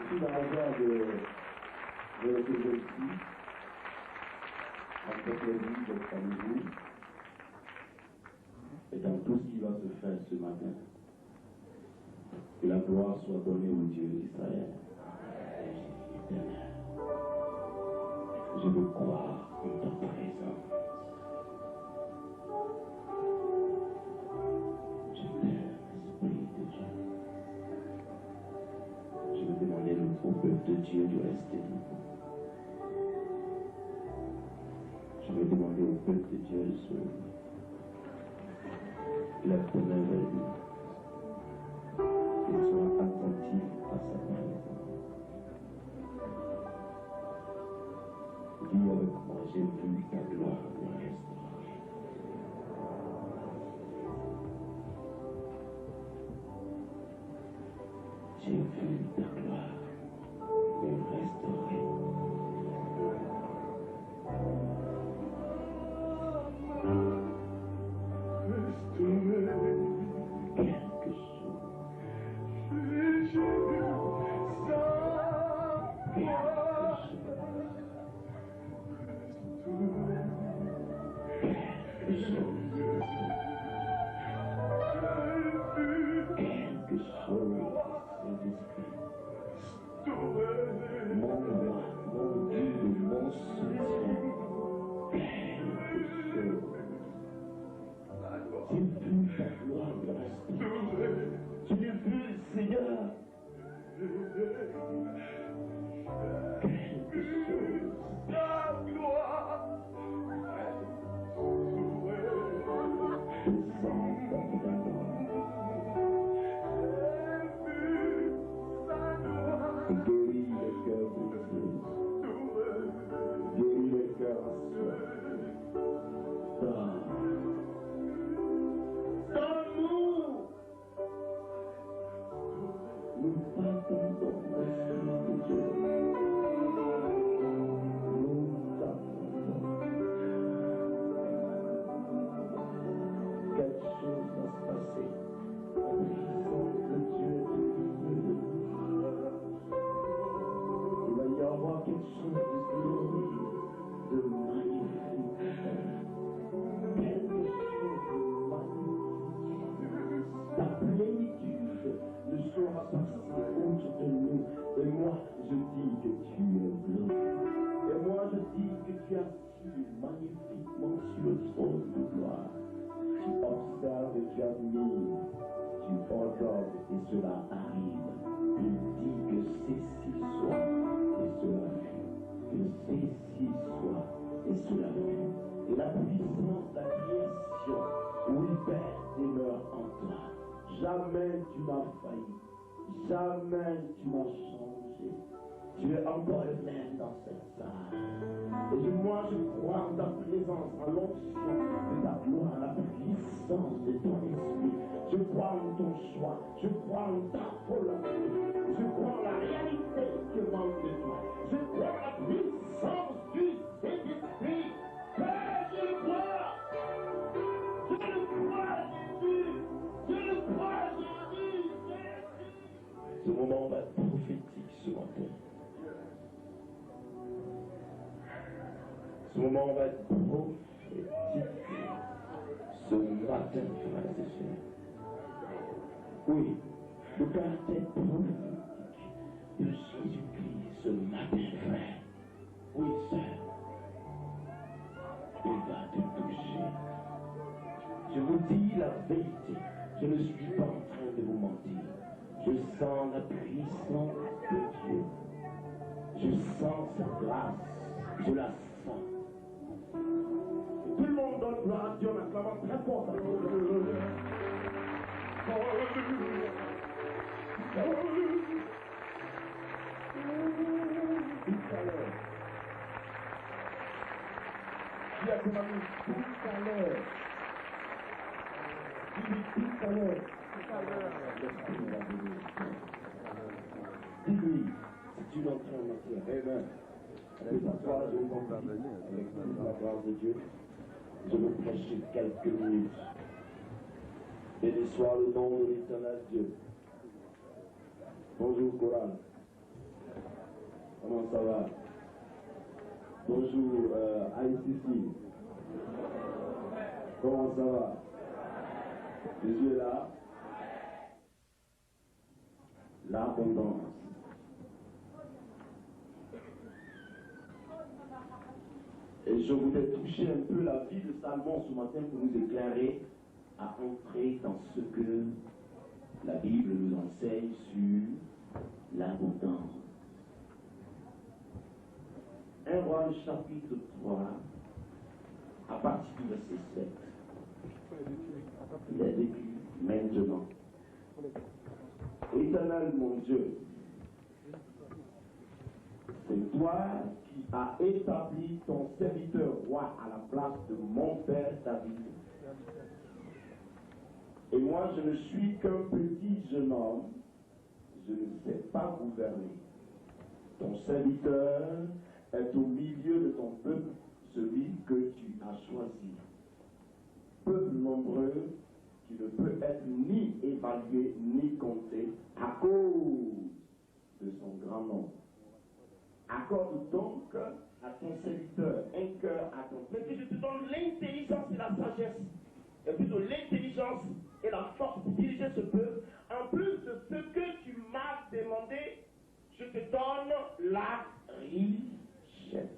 pris la hasard de la Théologie, en fait la vie d'être parmi vous, et dans tout ce qui va se faire ce matin. Que la gloire soit donnée au Dieu d'Israël. Je veux croire en ta présence. Je t'aime, Esprit de Dieu. Je veux demander au peuple de Dieu de rester debout. Je veux demander au peuple de Dieu de se lever. Lève ton main vers lui. Et sois attentif à sa présence. Dis avec moi, j'ai vu ta gloire me restaurer. J'ai vu ta gloire me restaurer. Quelque chose. J'ai vu ça. Quelque chose, Saint-Esprit. Mon roi, mon Dieu, mon soutien. Quelque chose. J'ai vu ta gloire me restaurer. Je l'ai vu, Seigneur. Quelque chose. Ta gloire. Descends ta présence. Et guéris les cœurs brisés. Guéris les cœurs assoiffés. Nous t'attendons, Esprit de Dieu. Nous t'attendons. Quelque chose va se passer. La puissance de Dieu est divine. Il va y avoir quelque chose de glorieux, de magnifique. Quelque chose de magnifique. La plénitude ne sera pas autour de nous. Et moi, je dis que tu es glorieux. Et moi, je dis que tu assis magnifiquement sur le trône de gloire. Tu observes et tu admires, tu ordonnes et cela arrive. Il dit que ceci soit et cela fut. Que ceci soit et cela fut. Et la puissance de la création, oui, Père, demeure en toi. Jamais tu m'as failli. Jamais tu m'as changé. Tu es encore le même dans cette salle. Et moi, je crois en ta présence, en l'onction de ta gloire, en la puissance de ton esprit. Je crois en ton choix. Je crois en ta volonté. Je crois en la réalité qui manque de toi. Je crois en la puissance du Saint-Esprit. Père, je le crois. Je le crois, Jésus. Je le crois, Jésus. Ce moment va être prophétique ce matin. Ce moment va être prophétique ce matin, frères et sœurs. Oui, le caractère prophétique de Jésus-Christ ce matin, frère. Oui, sœur. Il va te toucher. Je vous dis la vérité. Je ne suis pas en train de vous mentir. Je sens la puissance de Dieu. Je sens sa grâce. Je la sens. Tout le monde donne gloire à Dieu en acclamant très fort. Alléluia. Tout à l'heure. Dis à tes amis, tout à l'heure. Dis tout à l'heure. Dis-lui, si tu l'entends en matière, amen. Avec la foi, je vous avec la grâce de Dieu. Je vais prêcher quelques minutes. Béni soit le nom de l'éternel Dieu. Bonjour, Coran. Comment ça va? Bonjour, ICC. Comment ça va? Jésus est là. L'abondance. Et je voudrais toucher un peu la vie de Salomon ce matin pour nous éclairer à entrer dans ce que la Bible nous enseigne sur l'abondance. 1 Roi chapitre 3, à partir du verset 7. Il est vécu maintenant. Éternel mon Dieu, c'est toi qui as établi ton serviteur roi à la place de mon père David. Et moi, je ne suis qu'un petit jeune homme, je ne sais pas gouverner. Ton serviteur est au milieu de ton peuple, celui que tu as choisi. Peuple nombreux qui ne peut être ni évalué ni compté à cause de son grand nombre. Accorde donc à ton serviteur un cœur à ton peuple. Mais que je te donne l'intelligence et la sagesse, et plutôt l'intelligence et la force pour diriger ce peuple. En plus de ce que tu m'as demandé, je te donne la richesse.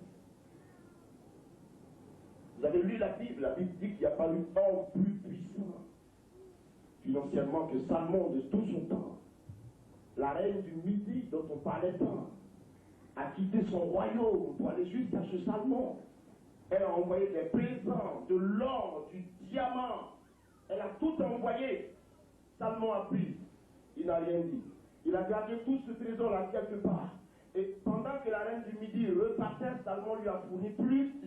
Vous avez lu la Bible dit qu'il n'y a pas eu homme plus puissant financièrement que Salomon de tout son temps. La reine du Midi dont on parlait tant a quitté son royaume pour aller jusqu'à ce Salomon. Elle a envoyé des présents, de l'or, du diamant. Elle a tout envoyé. Salomon a pris. Il n'a rien dit. Il a gardé tout ce trésor-là quelque part. Et pendant que la reine du Midi repartait, Salomon lui a fourni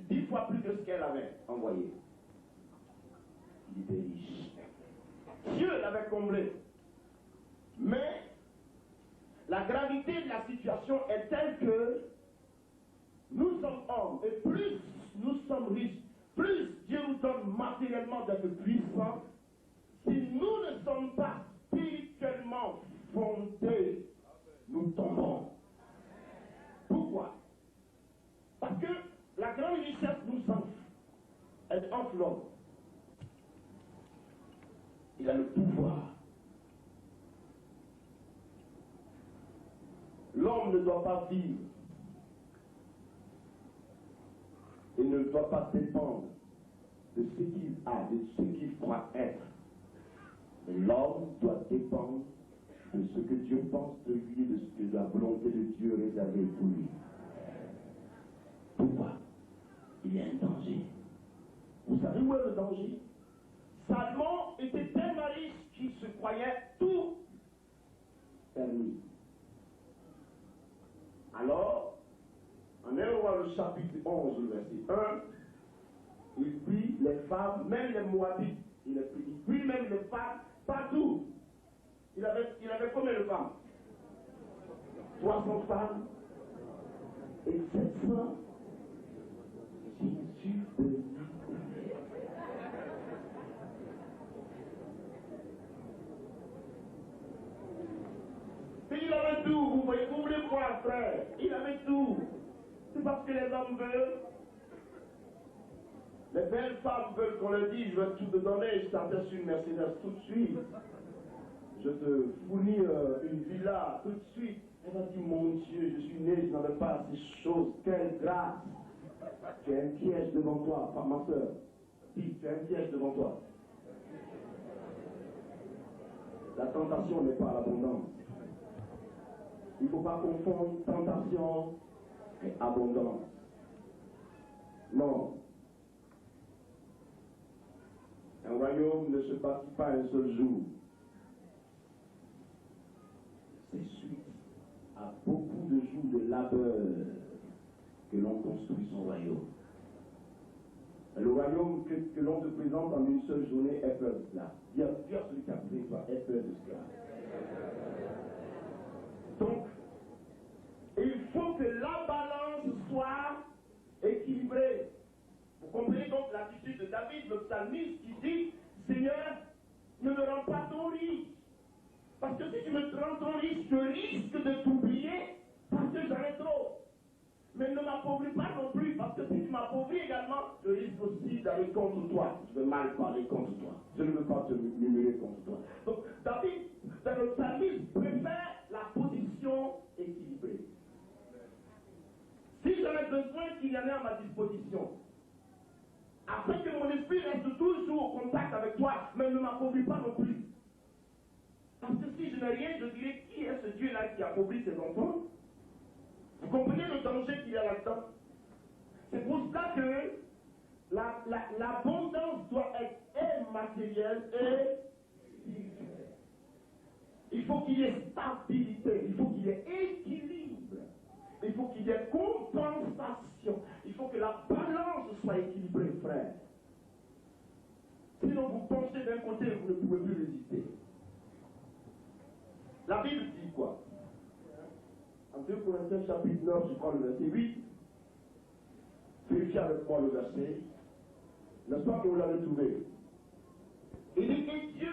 10 fois plus que ce qu'elle avait envoyé. Il était riche. Dieu l'avait comblé. Mais la gravité de la situation est telle que nous sommes hommes. Et plus nous sommes riches, plus Dieu nous donne matériellement d'être puissants. Si nous ne sommes pas spirituellement fondés, nous tombons. Pourquoi? Parce que la grande richesse nous enfle. Elle enfle l'homme. Il a le pouvoir. L'homme ne doit pas vivre. Il ne doit pas dépendre de ce qu'il a, de ce qu'il croit être. Mais l'homme doit dépendre de ce que Dieu pense de lui, de ce que la volonté de Dieu est réservée pour lui. Pourquoi? Il y a un danger. Vous savez où est le danger? Salomon était tellement riche qu'il se croyait tout permis. Alors, en 1 Roi, le chapitre 11, le verset 1, il prit les femmes, même les Moabites, il prit même les femmes partout. Il avait combien de femmes? 300 femmes et 700 Jésus de Nazareth. Et il avait tout, vous voyez, vous voulez voir, frère, il avait tout. C'est parce que les hommes veulent. Les belles femmes veulent qu'on leur dise, je vais tout te donner, je t'attends sur une Mercedes tout de suite. Je te fournis une villa tout de suite. Elle m'a dit, mon Dieu, je suis né, je n'avais pas ces choses, quelle grâce. Tu as un piège devant toi, pas ma soeur. Dis, tu as un piège devant toi. La tentation n'est pas l'abondance. Il ne faut pas confondre tentation et abondance. Non. Un royaume ne se bâtit pas un seul jour. C'est suite à beaucoup de jours de labeur que l'on construit son royaume. Le royaume que l'on te présente en une seule journée est peur de cela. Dis à celui qui a pris toi, est peur de cela. Donc, il faut que la balance soit équilibrée. Vous comprenez donc l'attitude de David, le psalmiste, qui dit, Seigneur, ne me rends pas ton riche. Parce que si tu me rends ton riche, je risque de t'oublier parce que j'en ai trop. parler contre toi. Je vais mal parler contre toi. Je ne veux pas te murmurer contre toi. Donc, David, dans le psalmiste, préfère la position équilibrée. Si j'en ai besoin qu'il y en ait à ma disposition, afin que mon esprit reste toujours au contact avec toi, mais ne m'appauvrit pas non plus. Parce que si je n'ai rien, je dirais qui est ce Dieu-là qui appauvrit ses enfants? Vous comprenez le danger qu'il y a là-dedans? C'est pour ça que l'abondance doit être matérielle et spirituelle. Il faut qu'il y ait stabilité, il faut qu'il y ait équilibre, il faut qu'il y ait compensation, il faut que la balance soit équilibrée, frère. Sinon vous penchez d'un côté, vous ne pouvez plus résister. La Bible dit quoi? En 2 Corinthiens chapitre 9, je crois le verset 8. Vérifiez avec moi le verset. N'est-ce pas que vous l'avez trouvé? Il dit que Dieu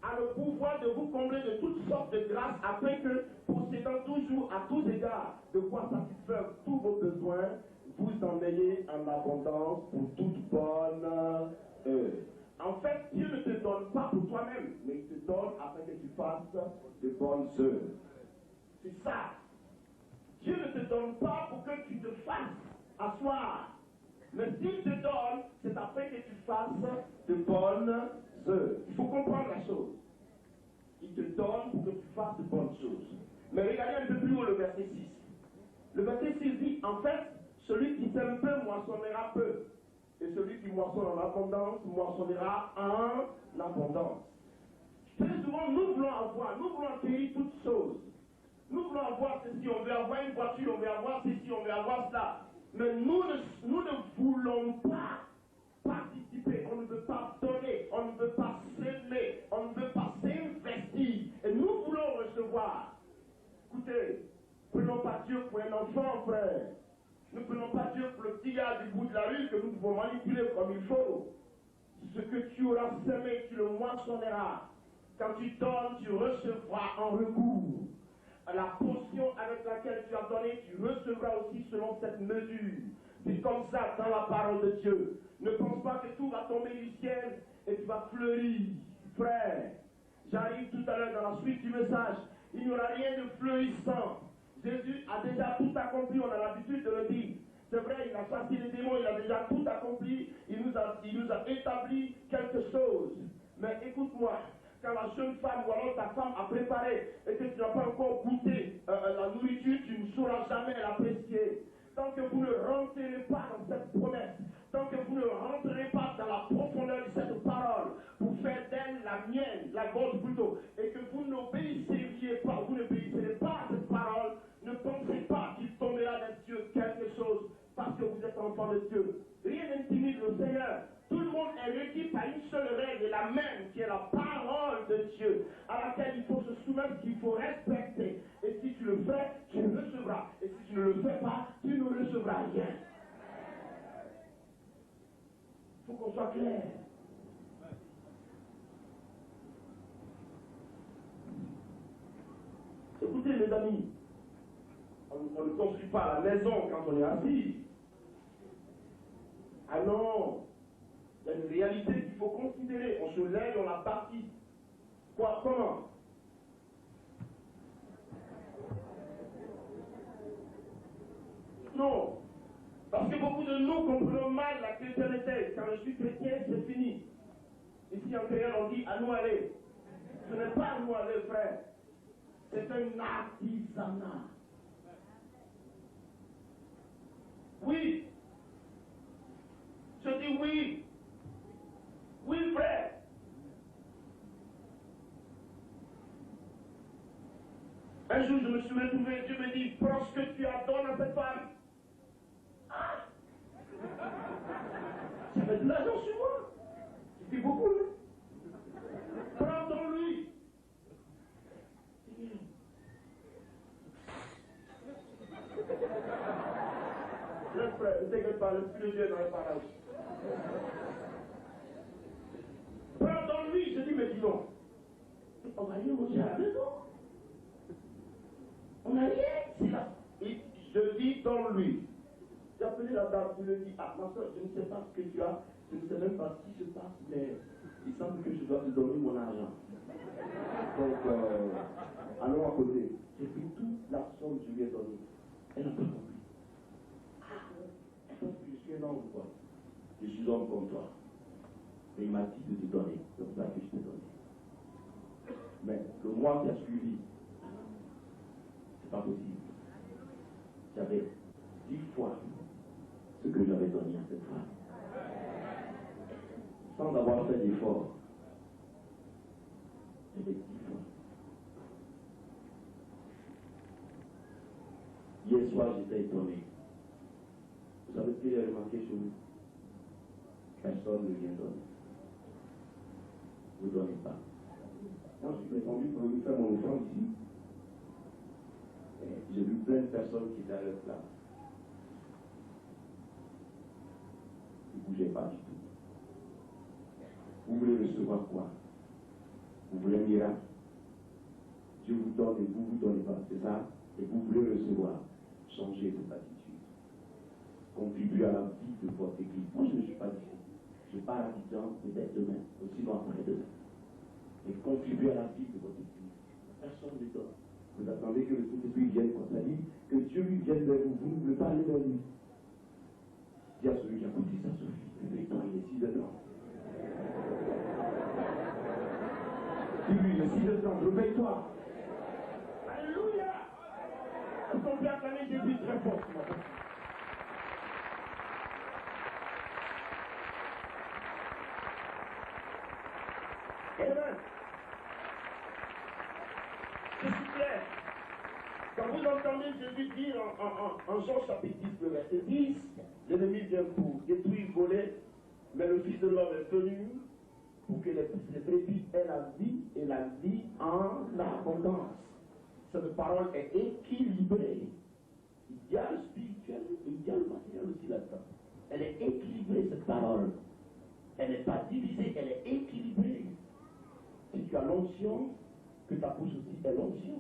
a le pouvoir de vous combler de toutes sortes de grâces afin que, possédant toujours à tous égards de quoi satisfaire tous vos besoins, vous en ayez en abondance pour toute bonne œuvre. En fait, Dieu ne te donne pas pour toi-même, mais il te donne afin que tu fasses de bonnes œuvres. C'est ça. Dieu ne te donne pas pour que tu te fasses asseoir. Mais s'il te donne, c'est afin que tu fasses de bonnes œuvres. Il faut comprendre la chose. Il te donne pour que tu fasses de bonnes choses. Mais regardez un peu plus haut le verset 6. Le verset 6 dit, en fait, celui qui sème peu moissonnera peu. Et celui qui moissonne en abondance moissonnera en abondance. Très souvent, nous voulons acquérir toutes choses. Nous voulons avoir ceci, on veut avoir une voiture, on veut avoir ceci, on veut avoir cela. Mais nous ne voulons pas participer, on ne veut pas donner, on ne veut pas s'aimer, on ne veut pas s'investir. Et nous voulons recevoir. Écoutez, prenons pas Dieu pour un enfant, frère. Ne prenons pas Dieu pour le petit gars du bout de la rue que nous pouvons manipuler comme il faut. Ce que tu auras semé, tu le moissonneras. Quand tu donnes, tu recevras en retour. La portion avec laquelle tu as donné, tu recevras aussi selon cette mesure. C'est comme ça dans la parole de Dieu. Ne pense pas que tout va tomber du ciel et tu vas fleurir. Frère, j'arrive tout à l'heure dans la suite du message. Il n'y aura rien de fleurissant. Jésus a déjà tout accompli, on a l'habitude de le dire. C'est vrai, il a chassé les démons, il a déjà tout accompli, il nous a établi quelque chose. Mais écoute-moi, quand la jeune femme ou alors ta femme a préparé et que tu n'as pas encore goûté la nourriture, tu ne sauras jamais l'apprécier. Tant que vous ne rentrerez pas dans cette promesse, tant que vous ne rentrerez pas dans la profondeur de cette parole, pour faire d'elle la mienne, la vôtre plutôt, et que vous n'obéisseriez pas, vous n'obéissez pas à cette parole, ne pensez pas qu'il tombera des cieux quelque chose parce que vous êtes enfant de Dieu. Rien n'intimide le Seigneur. Tout le monde est régi par une seule règle, la même, qui est la parole de Dieu, à laquelle il faut se soumettre, qu'il faut respecter. Et si tu le fais, tu le recevras. Et si tu ne le fais pas, tu ne recevras rien. Il faut qu'on soit clair. Écoutez, mes amis, on ne construit pas la maison quand on est assis. Ah non! Il y a une réalité qu'il faut considérer. On se lève, on la bâtit. Quoi? Comment? Non. Parce que beaucoup de nous comprenons mal la chrétienté. Quand je suis chrétien, c'est fini. Ici en créole, on dit à nous aller. Ce n'est pas à nous aller, frère. C'est un artisanat. Oui. Je dis oui. Oui, frère. Un jour, je me suis retrouvé, Dieu me dit, prends ce que tu as donné à cette femme. Ah! J'avais de l'argent sur moi. C'était beaucoup, hein? Prends ton lui. Le frère, ne t'inquiète pas, l'Esprit de Dieu dans les parages. Prends ton lui. Je dis, mais dis donc. On va rien manger à la maison. On n'a rien. C'est là. Et je dis, donne-lui. J'ai appelé la dame, je lui ai dit, ah, ma soeur, je ne sais pas ce que tu as. Je ne sais même pas ce qui se passe, mais il semble que je dois te donner mon argent. Donc, allons à côté. J'ai pris toute la somme que je lui ai donnée. Elle n'a pas compris. Elle pense que je suis un homme ou quoi? Je suis homme comme toi. Et il m'a dit de te donner. C'est pour ça que je t'ai donné. Mais le mois qui a suivi, c'est pas possible. J'avais 10 fois ce que j'avais donné à cette femme. Sans avoir fait d'effort. J'avais 10 fois. Hier soir, j'étais étonné. Vous savez ce que j'ai remarqué chez vous? Personne ne vient donner. Vous ne donnez pas. Quand je suis descendu pour lui faire mon offrande ici, j'ai vu plein de personnes qui étaient à leur place. Ils ne bougeaient pas du tout. Vous voulez recevoir quoi? Vous voulez un miracle? Dieu vous donne et vous ne vous donnez pas, c'est ça? Et vous voulez recevoir. Changez cette attitude. Contribuez à la vie de votre église. Moi, je ne suis pas ici. Je pars à Abidjan peut-être demain, ou sinon après-demain. Et contribuez à la vie de votre église. Personne ne donne. Vous attendez que le Saint-Esprit vienne quand ça dit que Dieu lui vienne vers vous. Vous ne voulez pas aller vers lui. Dis à celui qui a côté ça, Sophie, réveille-toi, il est 6 heures. Dis-lui, il est 6 heures, réveille-toi. Alléluia. Est-ce qu'on peut acclamer Jésus très fort ce matin? Amen. Je suis clair. Quand vous entendez Jésus dire en Jean chapitre 10, le verset 10, l'ennemi vient pour détruire, voler, mais le Fils de l'homme est venu pour que les brebis aient la vie et la vie en abondance. Cette parole est équilibrée. Il y a le spirituel et il y a le matériel aussi là-dedans. Elle est équilibrée, cette parole. Elle n'est pas divisée, elle est équilibrée. Si tu as l'onction, que ta bouche aussi est l'onction.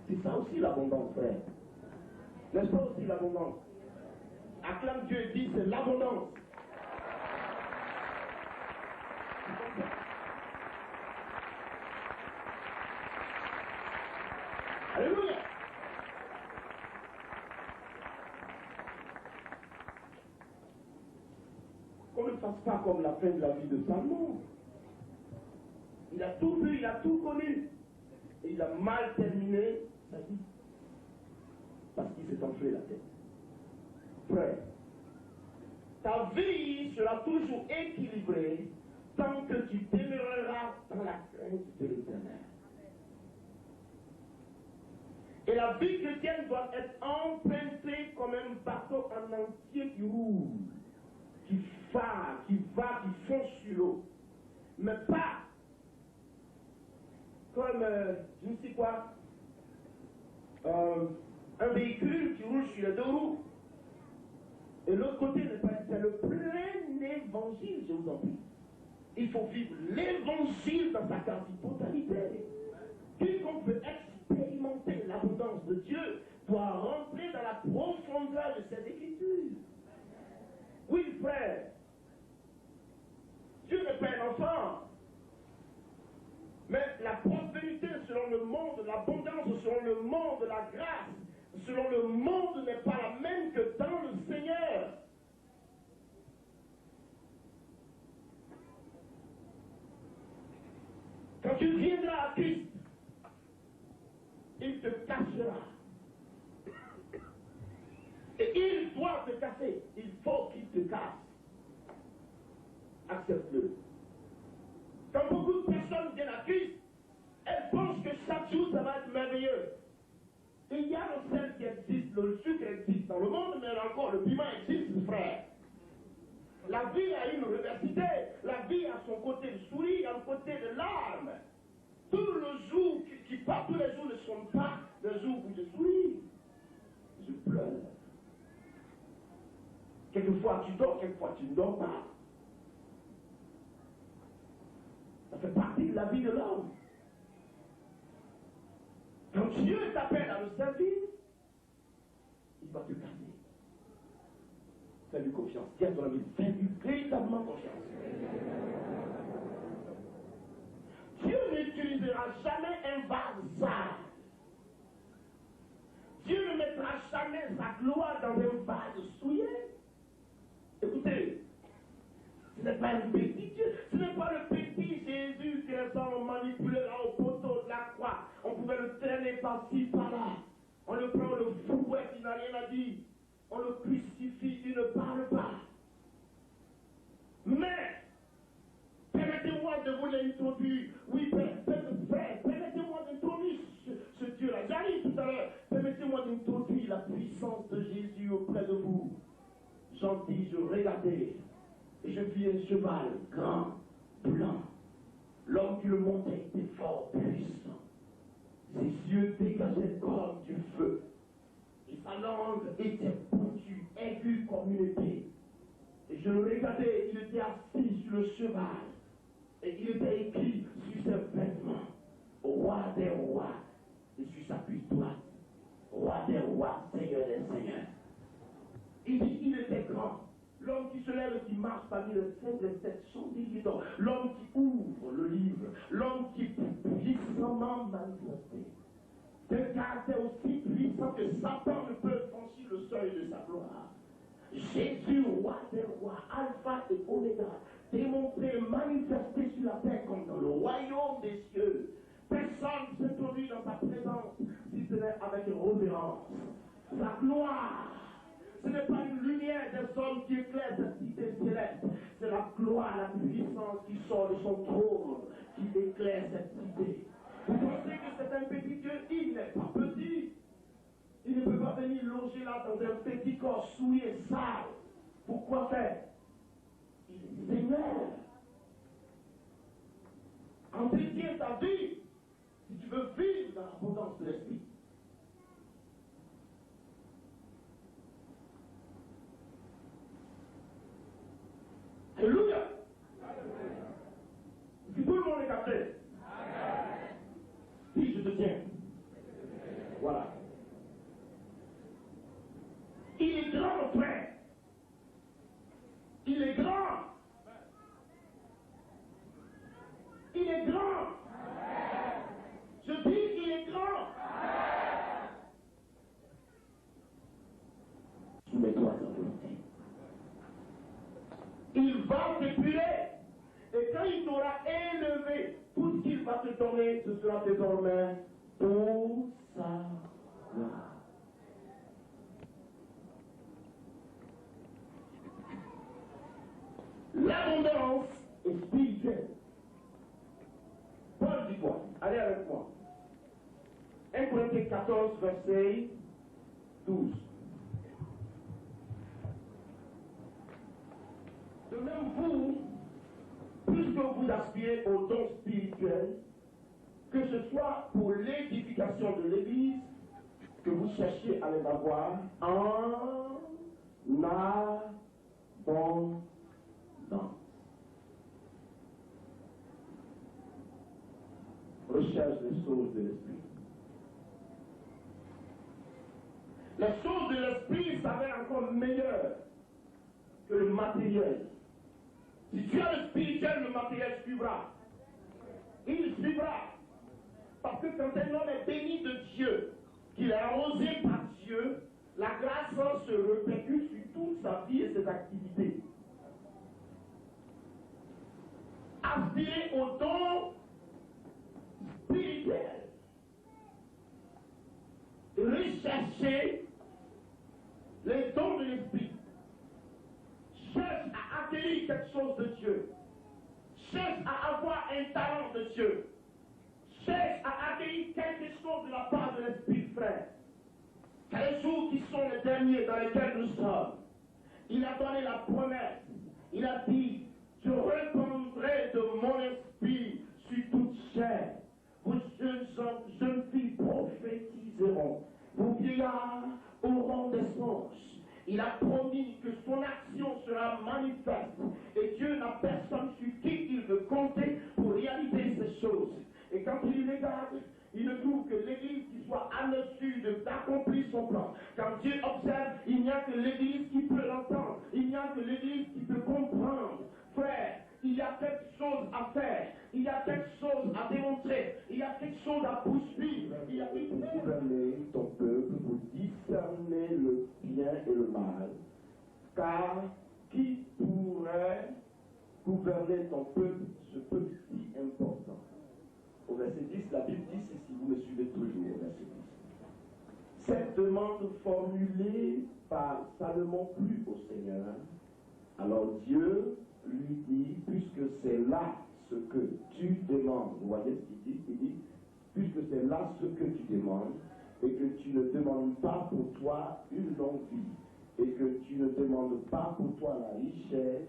C'est ça aussi l'abondance, frère. N'est-ce pas aussi l'abondance? Acclame Dieu et dit, c'est l'abondance. Alléluia. Qu'on ne fasse pas comme la fin de la vie de Salomon. Il a tout vu, il a tout connu. Et il a mal terminé sa vie. Parce qu'il s'est enflé la tête. Frère, ta vie sera toujours équilibrée tant que tu demeureras dans la crainte de l'Éternel. Et la vie chrétienne doit être empruntée comme un bateau en entier qui roule, qui fonce sur l'eau. Mais pas comme, je ne sais quoi, un véhicule qui roule sur les deux roues. Et l'autre côté, c'est le plein évangile, je vous en prie. Il faut vivre l'évangile dans sa quasi-totalité. Quiconque veut expérimenter l'abondance de Dieu doit rentrer dans la profondeur de cette écriture. Oui, frère. Dieu n'est pas un enfant. Mais la prospérité selon le monde, l'abondance selon le monde, la grâce selon le monde n'est pas la même que dans le Seigneur. Quand tu viendras à Christ, il te cachera. Et il doit te casser. Il faut qu'il te casse. Accepte-le. Quand beaucoup de personnes viennent à Christ, elles pensent que chaque jour ça va être merveilleux. Et il y a le sel qui existe, le sucre existe dans le monde, mais encore le piment existe, frère. La vie a une université, la vie a son côté de souris, un côté de larmes. Tout le jour qui part, tous les jours ne sont pas des jours où je souris. Je pleure. Quelquefois tu dors, quelquefois tu ne dors pas. Ça fait partie de la vie de l'homme. Quand Dieu t'appelle à le servir, il va te calmer. fais-lui confiance. Dis à ton ami, fais-lui véritablement confiance. Dieu n'utilisera jamais un vasard. Dieu ne mettra jamais sa gloire dans un vase souillé. Écoutez, ce n'est pas un petit Dieu, ce n'est pas le petit Jésus que les hommes ont manipulé là au poteau de la croix. On pouvait le traîner par-ci, par-là. On le prend, on le fouette, il n'a rien à dire. On le crucifie, il ne parle pas. Mais, permettez-moi de vous l'introduire. Oui, frère, permettez-moi d'introduire ce Dieu-là. J'arrive tout à l'heure. Permettez-moi d'introduire la puissance de Jésus auprès de vous. Jean dit, je regardais, et je vis un cheval grand, blanc. L'homme qui le montait était fort puissant. Ses yeux dégageaient comme du feu. Et sa langue était pointue, aiguë comme une épée. Et je le regardais, il était assis sur le cheval. Et il était écrit sur ses vêtements, roi des rois, et sur sa cuisse droite, roi des rois, seigneur des seigneurs. Il dit, il était grand. L'homme qui se lève et qui marche parmi les 700 d'or. L'homme qui ouvre le livre. L'homme qui est puissamment manifesté. D'un caractère aussi puissant que Satan ne peut franchir le seuil de sa gloire. Jésus, roi des rois, alpha et oméga, démontré, manifesté sur la terre comme dans le royaume des cieux. Personne ne s'introduit dans sa présence si ce n'est avec révérence. Sa gloire. Ce n'est pas une lumière des hommes qui éclaire cette cité céleste. C'est la gloire, la puissance qui sort de son trône, qui éclaire cette cité. Vous pensez que c'est un petit Dieu? Il n'est pas petit. Il ne peut pas venir loger là dans un petit corps souillé, sale. Pourquoi faire? Il est Seigneur. Entretiens ta vie si tu veux vivre dans l'abondance de l'esprit. Alléluia. Si tout le monde est capté. Oui, je te tiens. Voilà. Il est grand, frère. Il est grand. Il est grand. Je dis, il est grand. Soumets-toi à sa volonté. Il va t'épurer. Et quand il t'aura élevé, tout ce qu'il va te donner, ce sera désormais pour sa gloire. L'abondance est spirituelle. Paul dit quoi? Allez avec moi. 1 Corinthiens 14, verset 12. De même vous, puisque vous aspirez aux dons spirituels, que ce soit pour l'édification de l'Église, que vous cherchiez à les avoir en abondance. Recherche les choses de l'esprit. Les choses de l'esprit s'avèrent encore meilleures que le matériel. Si tu as le spirituel, le matériel suivra. Il suivra. Parce que quand un homme est béni de Dieu, qu'il est arrosé par Dieu, la grâce se répercute sur toute sa vie et ses activités. Aspirer au don spirituel. Rechercher les dons de l'esprit. Cherche à acquérir quelque chose de Dieu. Cherche à avoir un talent de Dieu. Cherche à acquérir quelque chose de la part de l'Esprit, frère. Les jours qui sont les derniers dans lesquels nous sommes, il a donné la promesse. Il a dit, je répandrai de mon esprit sur toute chair. Vos jeunes filles prophétiseront. Vos vieillards auront des songes. Il a promis que son action sera manifeste. Et Dieu n'a personne sur qui il veut compter pour réaliser ces choses. Et quand quand il regarde, il ne trouve que l'Église qui soit à mesure d'accomplir son plan. Quand Dieu observe, il n'y a que l'Église qui peut l'entendre. Il n'y a que l'Église qui peut comprendre. Frère, il y a quelque chose à faire. Il y a quelque chose à démontrer. Il y a quelque chose à poursuivre. Il y a quelque chose pour gouverner ton peuple, pour discerner le bien et le mal. Car qui pourrait gouverner ton peuple, ce peuple si important? Au verset 10, la Bible dit, et si vous me suivez toujours, au verset 10. Cette demande formulée par Salomon plut au Seigneur. Alors Dieu lui dit, puisque c'est là ce que tu demandes, vous voyez ce qu'il dit? Il dit, puisque c'est là ce que tu demandes, et que tu ne demandes pas pour toi une longue vie, et que tu ne demandes pas pour toi la richesse,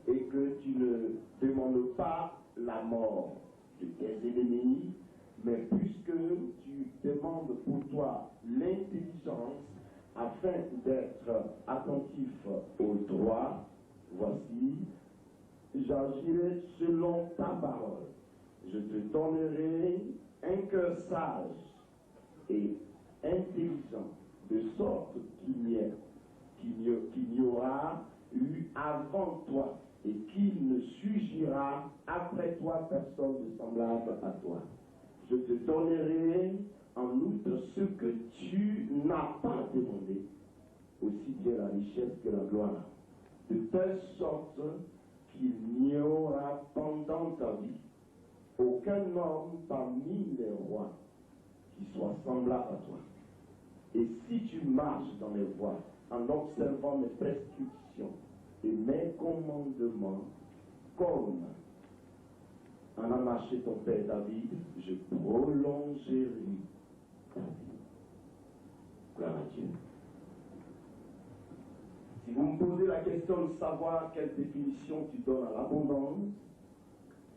et que tu ne demandes pas la mort de tes ennemis, mais puisque tu demandes pour toi l'intelligence afin d'être attentif au droit, voici, j'agirai selon ta parole. Je te donnerai un cœur sage et intelligent, de sorte qu'il n'y aura eu avant toi et qu'il ne surgira après toi personne de semblable à toi. Je te donnerai en outre ce que tu n'as pas demandé, aussi bien la richesse que la gloire, de telle sorte qu'il n'y aura pendant ta vie aucun homme parmi les rois qui soit semblable à toi. Et si tu marches dans les voies en observant mes prescriptions et mes commandements, comme en a marché ton père David, je prolongerai ta vie. Gloire à Dieu. Si vous me posez la question de savoir quelle définition tu donnes à l'abondance,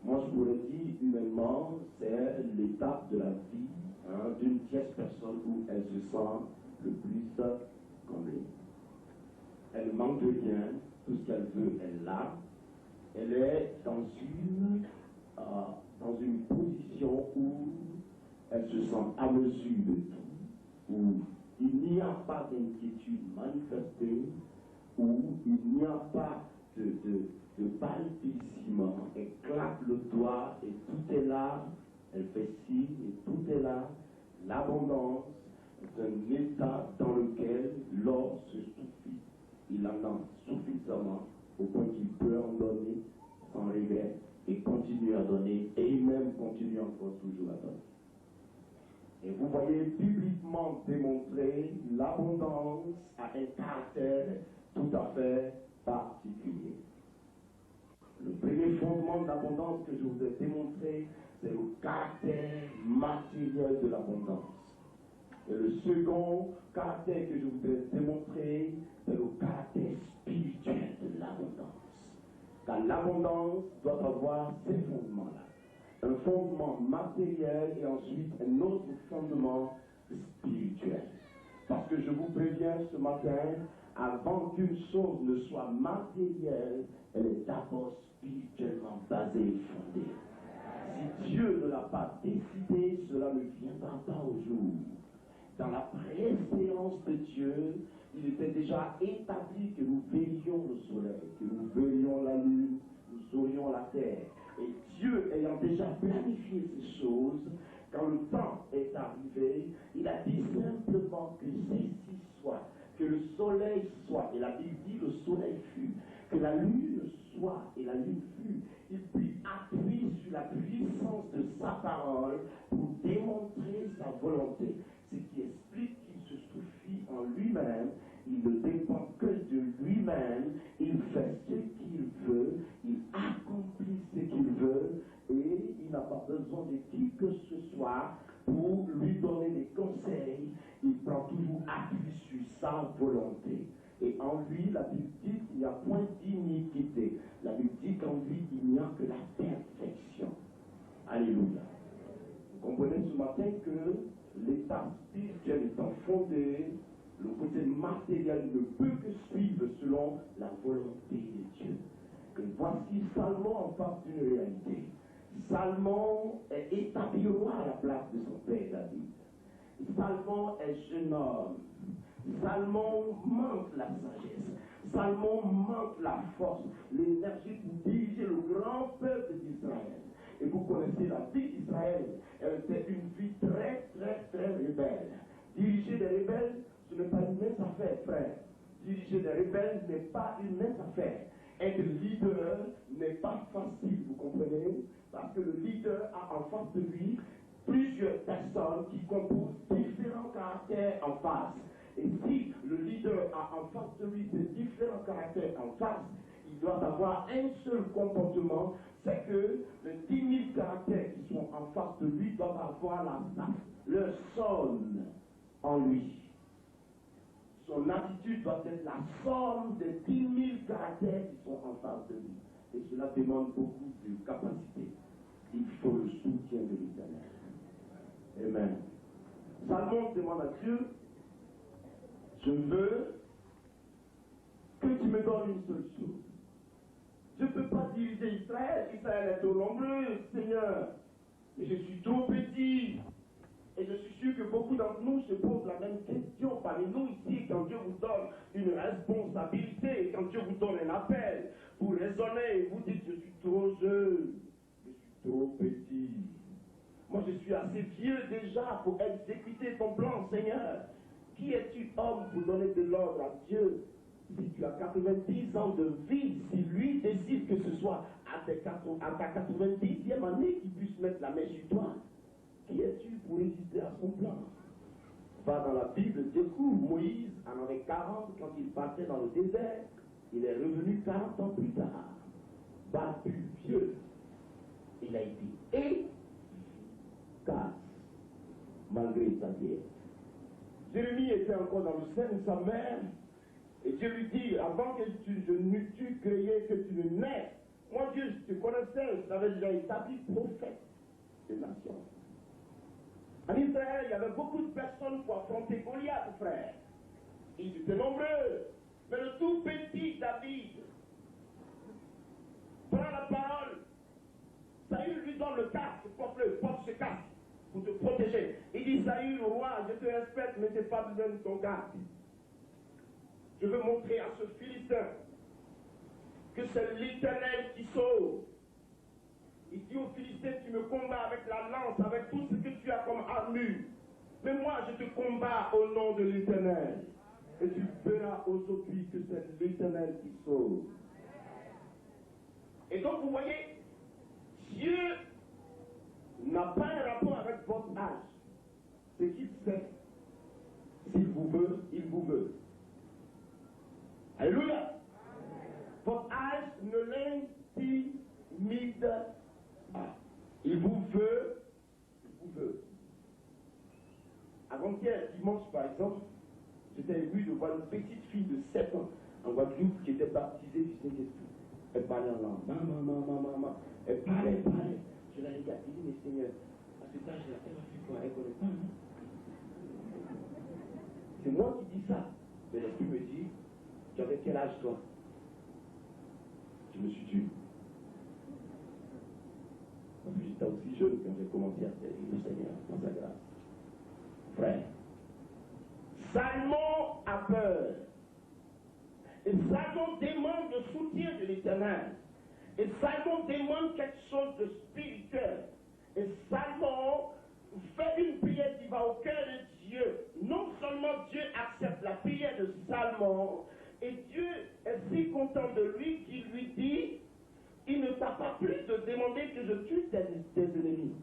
moi je pourrais dire humainement, c'est l'étape de la vie d'une tierce personne où elle se sent le plus comblée. Elle ne manque de rien, tout ce qu'elle veut, elle l'a. Elle est dans une position où elle se sent à mesure de tout, où il n'y a pas d'inquiétude manifestée, où il n'y a pas de balbutiement. Elle claque le doigt et tout est là, elle fait signe et tout est là. L'abondance est un état dans lequel l'or se suffit. Il en a suffisamment au point qu'il peut en donner sans regret et continue à donner et même continue encore toujours à donner. Et vous voyez publiquement démontrer l'abondance a un caractère tout à fait particulier. Le premier fondement de l'abondance que je vous ai démontré, c'est le caractère matériel de l'abondance. Et le second caractère que je voudrais démontrer, c'est le caractère spirituel de l'abondance. Car l'abondance doit avoir ces fondements-là. Un fondement matériel et ensuite un autre fondement spirituel. Parce que je vous préviens ce matin, avant qu'une chose ne soit matérielle, elle est d'abord spirituellement basée et fondée. Si Dieu ne l'a pas décidé, cela ne viendra pas au jour. Dans la préséance de Dieu, il était déjà établi que nous verrions le soleil, que nous verrions la lune, nous aurions la terre. Et Dieu ayant déjà planifié ces choses, quand le temps est arrivé, il a dit simplement que ceci soit, que le soleil soit, et la Bible dit le soleil fut, que la lune soit, et la lune fut. Il puis appuie sur la puissance de sa parole pour démontrer sa volonté. Ce qui explique qu'il se suffit en lui-même, il ne dépend que de lui-même, il fait ce qu'il veut, il accomplit ce qu'il veut, et il n'a pas besoin de qui que ce soit pour lui donner des conseils, il prend toujours appui sur sa volonté. Et en lui, la Bible dit qu'il n'y a point d'iniquité. La Bible dit qu'en lui, il n'y a que la perfection. Alléluia. Vous comprenez ce matin que l'état spirituel étant fondé, le côté matériel ne peut que suivre selon la volonté de Dieu. Et voici Salomon en face d'une réalité. Salmon est établi roi à la place de son père David. Salmon est jeune homme. Salmon manque la sagesse. Salmon manque la force, l'énergie pour diriger le grand peuple d'Israël. Et vous connaissez la vie d'Israël. Elle était une vie très, très, très rebelle. Diriger des rebelles, ce n'est pas une mince affaire, frère. Diriger des rebelles n'est pas une mince affaire. Être leader n'est pas facile, vous comprenez? Parce que le leader a en face de lui plusieurs personnes qui composent différents caractères en face. Et si le leader a en face de lui ces différents caractères en face, il doit avoir un seul comportement, c'est que les 10 000 caractères qui sont en face de lui doivent avoir leur sonne en lui. Son attitude doit être la somme des 10 000 caractères qui sont en face de lui. Et cela demande beaucoup de capacité. Il faut le soutien de l'Éternel. Amen. Salomon demande à Dieu, je veux que tu me donnes une seule chose. Je ne peux pas diriger Israël. Israël est trop nombreux, Seigneur. Mais je suis trop petit. Et je suis sûr que beaucoup d'entre nous se posent la même question parmi nous ici quand Dieu vous donne une responsabilité, quand Dieu vous donne un appel. Vous raisonnez et vous dites, je suis trop jeune, je suis trop petit. Moi, je suis assez vieux déjà pour exécuter ton plan, Seigneur. Qui es-tu, homme, pour donner de l'ordre à Dieu? Si tu as 90 ans de vie, si lui décide que ce soit à ta 90e année qu'il puisse mettre la main sur toi, qui es-tu pour résister à son plan? Va dans la Bible, découvre Moïse en avait 40 quand il partait dans le désert. Il est revenu 40 ans plus tard, battu, vieux. Il a été efficace malgré sa vieillesse. Jérémie était encore dans le sein de sa mère. Et Dieu lui dit, avant que je ne t'eus créé, que tu ne nais, moi Dieu, je te connaissais, je t'avais déjà établi prophète des nations. En Israël, il y avait beaucoup de personnes pour affronter Goliath, frère. Ils étaient nombreux. Mais le tout petit David prend la parole. Saül lui donne le casque, porte ce casque pour te protéger. Il dit, Saül, roi, je te respecte, mais je n'ai pas besoin de ton casque. Je veux montrer à ce Philistin que c'est l'Éternel qui sauve. Il dit aux Philistins, tu me combats avec la lance, avec tout ce que tu as comme armure. Mais moi, je te combats au nom de l'Éternel. Et tu verras aujourd'hui que c'est l'Éternel qui sauve. Et donc, vous voyez, Dieu n'a pas un rapport avec votre âge. C'est qu'il sait. S'il vous veut, il vous veut. Alléluia. Votre âge ne l'intimide pas. Il vous veut, il vous veut. Avant-hier, dimanche par exemple, j'étais ému de voir une petite fille de 7 ans en Guadeloupe qui était baptisée du Saint-Esprit. Elle parlait en langue. Maman. Elle parlait. Je la regarde, je dis, mais Seigneur, à cet âge-là, elle a fait quoi? Elle ne connaît pas, non? C'est moi qui dis ça. Mais l'Esprit me dit, tu avais quel âge toi? Je me suis tué. Parce que j'étais aussi jeune quand j'ai commencé à servir le Seigneur dans sa grâce. Frère, Salomon a peur. Et Salomon demande le soutien de l'Éternel. Et Salomon demande quelque chose de spirituel. Et Salomon fait une prière qui va au cœur de Dieu. Non seulement Dieu accepte la prière de Salomon, et Dieu est si content de lui qu'il lui dit, il ne t'a pas plus de demander que je tue tes ennemis.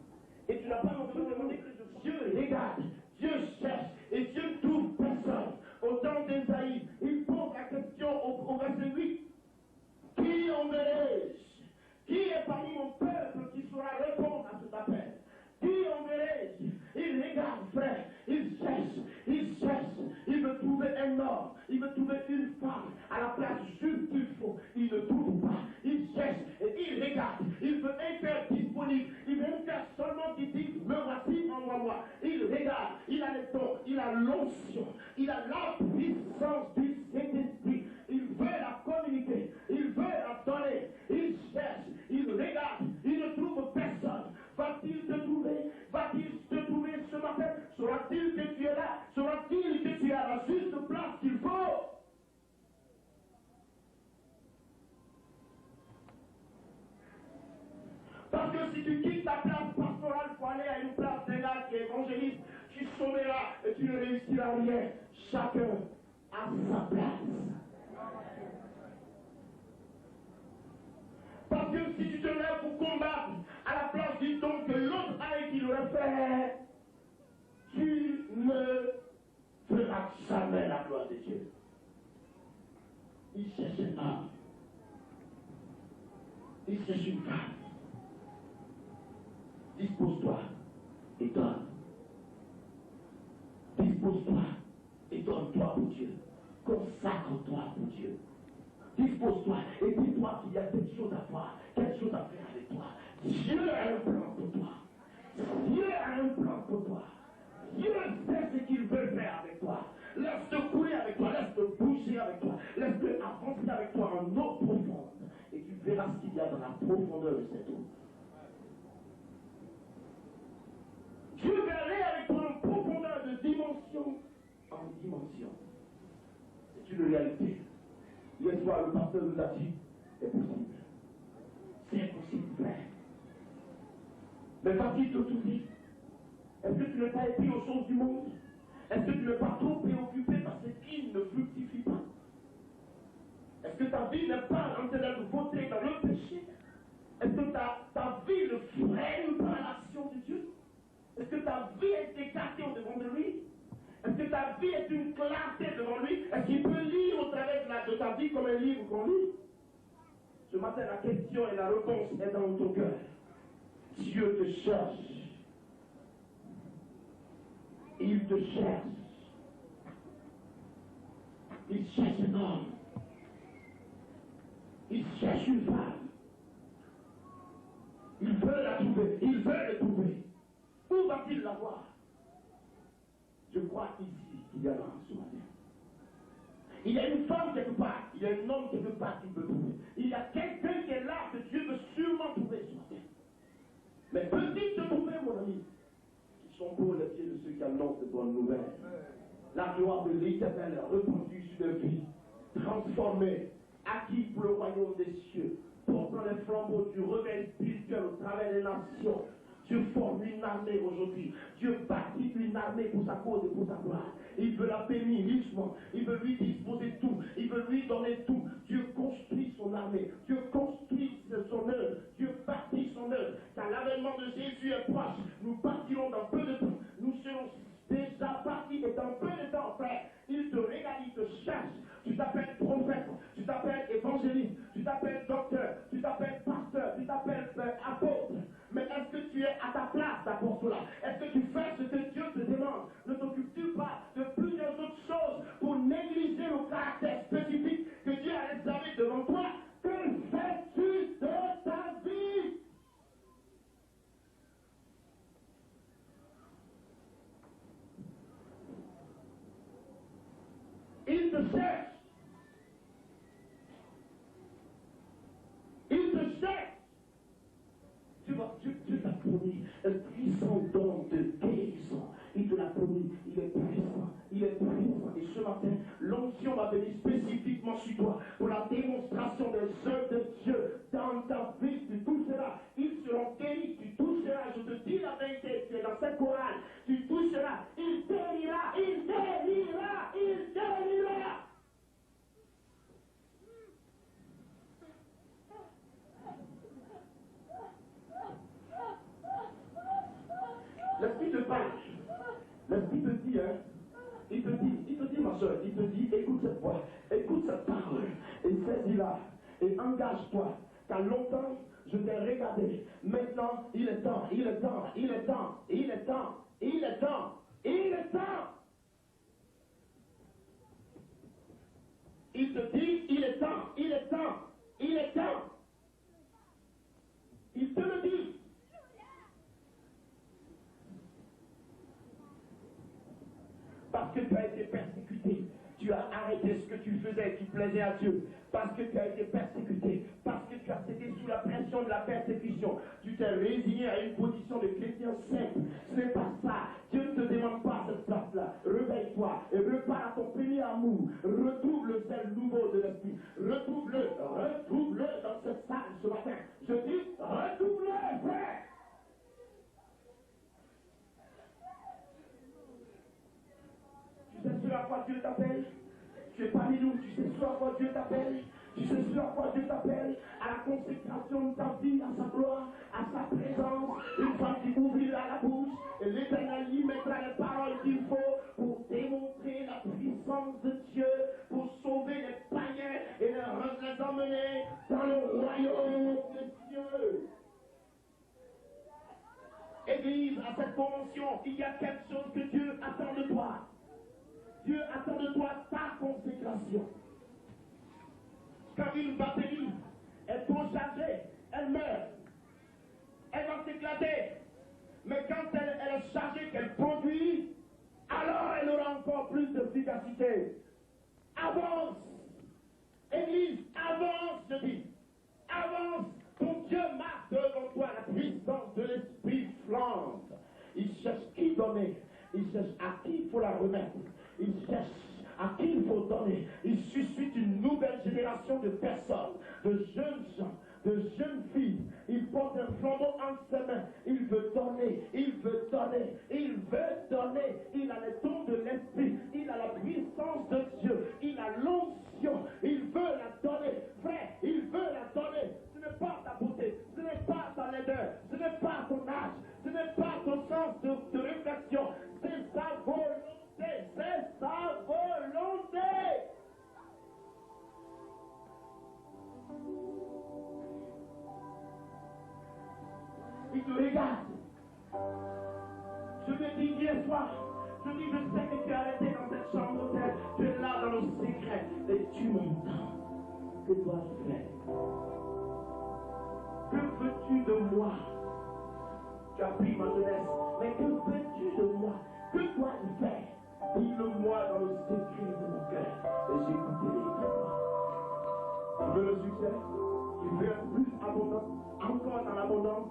Et tu n'as pas non plus demandé que je... Dieu regarde, Dieu cherche, et Dieu ne trouve personne. Au temps d'Ésaïe, il pose la question au verset 8. Qui enverrai-je? Qui est parmi mon peuple qui saura répondre à cet appel? Qui enverrai-je? Il regarde, frère, il cherche, il veut trouver un homme, il veut trouver une femme à la place juste qu'il faut. Il ne trouve pas, il cherche et il regarde, il veut un cœur disponible, il veut un cœur seulement qui dit, me voici, envoie-moi. Il regarde, il a les dons, il a l'onction, il a la puissance du Saint-Esprit, il veut la communiquer, il veut la donner, il cherche, il regarde, il ne trouve personne. rien. Chacun a sa place. Parce que si tu te lèves pour combattre, à la place du don que l'autre a et qu'il aurait fait, tu ne feras jamais la gloire de Dieu. Il cherche un homme. Il cherche une femme. Dispose-toi et donne. Dispose-toi et donne-toi pour Dieu. Consacre-toi pour Dieu. Dispose-toi et dis-toi qu'il y a quelque chose à voir, quelque chose à faire avec toi. Dieu a un plan pour toi. Dieu a un plan pour toi. Dieu sait ce qu'il veut faire avec toi. Laisse-te couler avec toi, laisse-te bouger avec toi, laisse-te avancer avec toi en eau profonde. Et tu verras ce qu'il y a dans la profondeur de cette eau. Dieu va aller avec toi en profondeur de dimension en dimension. C'est une réalité. Hier soir, le pasteur nous a dit, c'est possible. C'est possible, frère. Mais vas-y, te souviens. Est-ce que tu n'es pas épris aux choses du monde? Est-ce que tu n'es pas trop préoccupé par ce qui ne fructifie pas? Est-ce que ta vie n'est pas en train de voter dans le péché? Est-ce que ta vie ne freine pas l'action de Dieu? Est-ce que ta vie est écartée au devant de lui? Est-ce que ta vie est une clarté devant lui? Est-ce qu'il peut lire au travers de ta vie comme un livre qu'on lit? Ce matin, la question et la réponse est dans ton cœur. Dieu te cherche. Il te cherche. Il cherche un homme. Il cherche une femme. Il veut la trouver. Il veut le trouver. Où va-t-il la voir? Je crois ici qu'il y a là ce matin. Il y a une femme quelque part. Il y a un homme quelque part qu'il peut trouver. Il y a quelqu'un qui est là que Dieu veut sûrement trouver ce matin. Mais peut-il te trouver, mon ami? Qui sont pour les pieds de ceux qui annoncent de bonnes nouvelles. La gloire de l'Éternel répandue sur leur vie, transformée, acquis pour le royaume des cieux, portant les flambeaux du réveil spirituel au travers des nations. Dieu forme une armée aujourd'hui. Dieu bâtit une armée pour sa cause et pour sa gloire. Il veut la bénir richement. Il veut lui disposer tout. Il veut lui donner tout. Dieu construit son armée. Dieu construit son œuvre. Dieu bâtit son œuvre. Car l'avènement de Jésus est proche. Nous partirons dans peu de temps. Nous serons déjà partis et dans peu de temps, frère. Il te regarde, il te cherche. Tu t'appelles prophète, tu t'appelles évangéliste, tu t'appelles docteur, tu t'appelles pasteur, tu t'appelles apôtre. Mais est-ce que tu es à ta place d'apostolat? Est-ce que tu fais ce que Dieu te demande? Ne t'occupes-tu pas de plusieurs autres choses pour négliger le caractère spécifique que Dieu a réservé devant toi? Que fais-tu de ta vie? Il te cherche. Il te cherche. Dieu t'a promis un puissant don de guérison. Il te l'a promis. Il est puissant. Il est puissant. Et ce matin, l'onction va venir spécifiquement sur toi pour la démonstration des œuvres de Dieu dans ta vie. Tu toucheras. Ils seront guéris. Tu toucheras. Je te dis la vérité. Tu es dans cette chorale. Tu toucheras. Il guérira. Il guérira. Il guérira. L'Esprit te parle. L'Esprit te dit, hein, il te dit, ma soeur, il te dit, écoute cette voix, écoute cette parole, et saisis-la, et engage-toi, car longtemps, je t'ai regardé, maintenant, il est temps, il est temps, il est temps, il est temps, il est temps, il est temps. Il te dit, il est temps, il est temps, il est temps. Il te le dit. Parce que tu as été persécuté, tu as arrêté ce que tu faisais qui plaisait à Dieu. Parce que tu as été persécuté, parce que tu as été sous la pression de la persécution, tu t'es résigné à une position de chrétien simple. Ce n'est pas ça. Dieu ne te demande pas cette place-là. Réveille-toi et repars à ton premier amour. Retrouve le sel nouveau de l'esprit. Retrouve-le dans cette salle ce matin. Je dis, retrouve-le, frère. Tu sais quoi Dieu t'appelle? Tu es parmi nous, tu sais ce à quoi Dieu t'appelle? Tu sais ce à quoi Dieu t'appelle? À la consécration de ta vie, à sa gloire, à sa présence. Une femme qui ouvrira la bouche et l'Éternel lui mettra les paroles qu'il faut pour démontrer la puissance de Dieu, pour sauver les païens et les emmener dans le royaume de Dieu. Église, à cette convention, il y a quelque chose que Dieu attend de toi. Dieu attend de toi ta consécration. Quand une batterie est trop chargée, elle meurt. Elle va s'éclater. Mais quand elle est chargée, qu'elle produit, alors elle aura encore plus d'efficacité. Avance. Église, avance, je dis. Avance. Ton Dieu marque devant toi la puissance de l'esprit flambe. Il cherche qui donner. Il cherche à qui il faut la remettre. Il cherche à qui il faut donner. Il suscite une nouvelle génération de personnes, de jeunes gens, de jeunes filles. Il porte un flambeau entre ses mains. Il veut donner, il veut donner, il veut donner. Il a les dons de l'esprit, il a la puissance de Dieu, il a l'onction, il veut la donner. Frère, il veut la donner. Ce n'est pas ta beauté, ce n'est pas ta laideur, ce n'est pas ton âge, ce n'est pas ton sens de réflexion. C'est sa volonté, c'est sa volonté. Il te regarde. Je te dis hier soir, je dis, je sais que tu es arrêté dans cette chambre d'hôtel, tu es là dans le secret, et tu m'entends. Que dois-je faire? Que veux-tu de moi? Tu as pris ma jeunesse, mais que veux-tu de moi? Que dois-je faire? Dis-le-moi dans le secret de mon cœur, et j'écouterai ta voix. Tu veux le succès? Tu veux être plus abondant, encore dans l'abondance?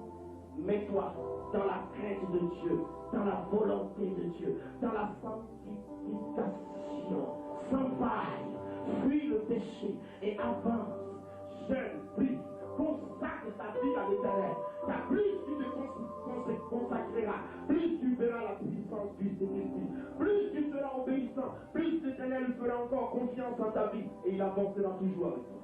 Mets-toi dans la crainte de Dieu, dans la volonté de Dieu, dans la sanctification, sans faille. Fuis le péché et avance. Jeune, prie, consacre ta vie à l'Éternel. Car plus tu te consacreras, plus tu verras la puissance du Saint-Esprit. Plus tu seras obéissant, plus l'Éternel fera encore confiance en ta vie et il avancera toujours avec toi.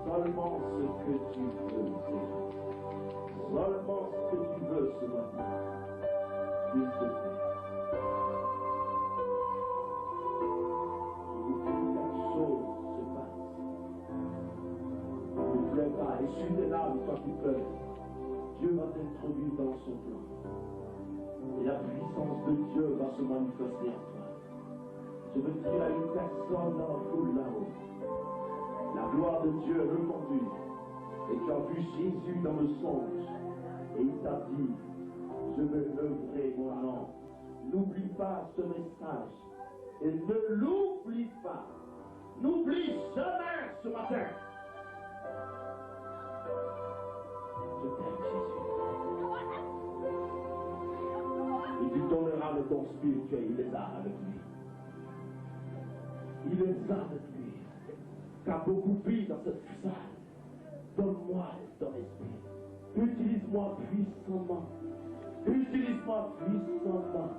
Seulement ce que tu veux, seulement ce que tu veux ce matin, s'il te plaît. Je veux que quelque chose se passe. Ne pleure pas, essuie tes larmes quand tu pleures. Dieu va t'introduire dans son plan. Et la puissance de Dieu va se manifester en toi. Je veux dire à une personne dans la foule là-haut, la gloire de Dieu reconduit. Et tu as vu Jésus dans le songe. Et il t'a dit, je veux œuvrer mon nom. N'oublie pas ce message. Et ne l'oublie pas. N'oublie jamais ce matin. Je t'aime, Jésus. Et tu donneras le don spirituel. Il est là avec lui. Il est là avec lui. Car beaucoup vivent dans cette salle. Donne-moi ton esprit. Utilise-moi puissamment. Utilise-moi puissamment.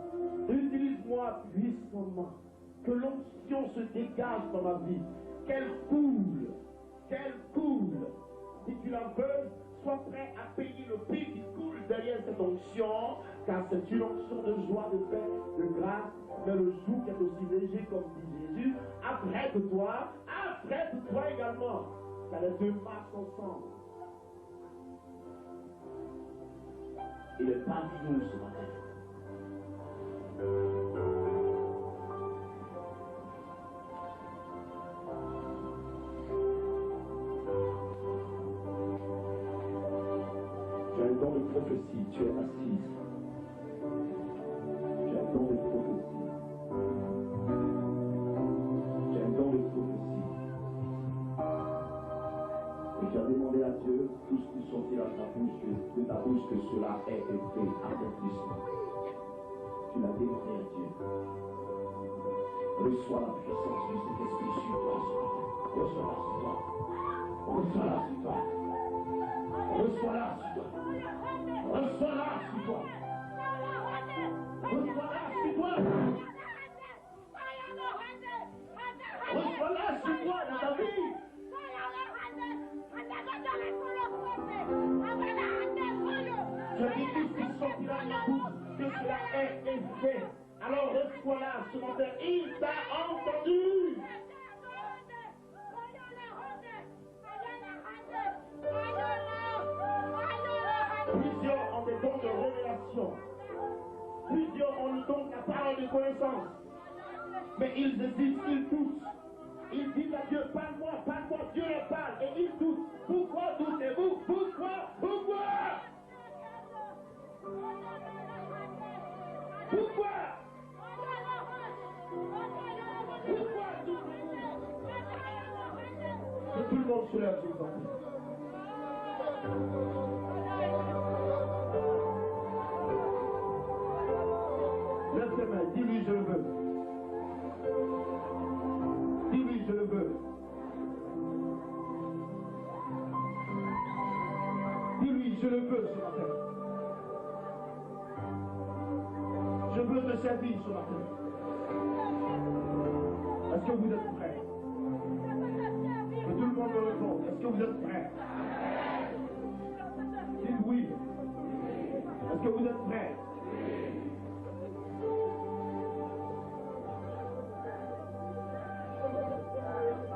Utilise-moi puissamment. Que l'onction se dégage dans ma vie. Qu'elle coule. Qu'elle coule. Si tu la veux, sois prêt à payer le prix qui coule derrière cette onction. Car c'est une onction de joie, de paix, de grâce. Mais le joug est aussi léger comme dit Jésus. Apprête-toi également. Car les deux marchent ensemble. Il est parmi nous ce matin. Tu as un don de prophétie, tu es assise. Tu as un un don de prophétie. J'ai un don de prophétie. Et j'ai demandé à Dieu, tout ce qui sortira de ta bouche, que cela ait été accomplissement. Tu l'as demandé à Dieu. Reçois la puissance du Saint-Esprit sur toi. Reçois-la sur toi. Reçois-la sur toi. Reçois-la sur toi. Reçois-la sur toi. Reçois-la sur toi. Reçois-la sur toi dans ta vie. Je dis tout ce qui sortira de la bouche, que cela ait été fait. Alors reçois-la ce matin. Il t'a entendu. Plusieurs ont des dons de révélation. Plusieurs ont le don de la parole de connaissance. Mais ils hésitent, ils doutent. Ils disent à Dieu, parle-moi, parle-moi. Dieu leur parle et ils doutent. Pourquoi doutez-vous? Pourquoi? Pourquoi? Pourquoi? Pourquoi doutez-vous? Que tout le monde se lève, s'il vous plaît. Lève tes mains, dis-lui je le veux. Dis-lui je le veux. Dis-lui je le veux ce matin. Je veux te servir ce matin. Est-ce que vous êtes prêts? Que tout le monde me réponde. Est-ce que vous êtes prêts? Dites oui. Est-ce que vous êtes prêts?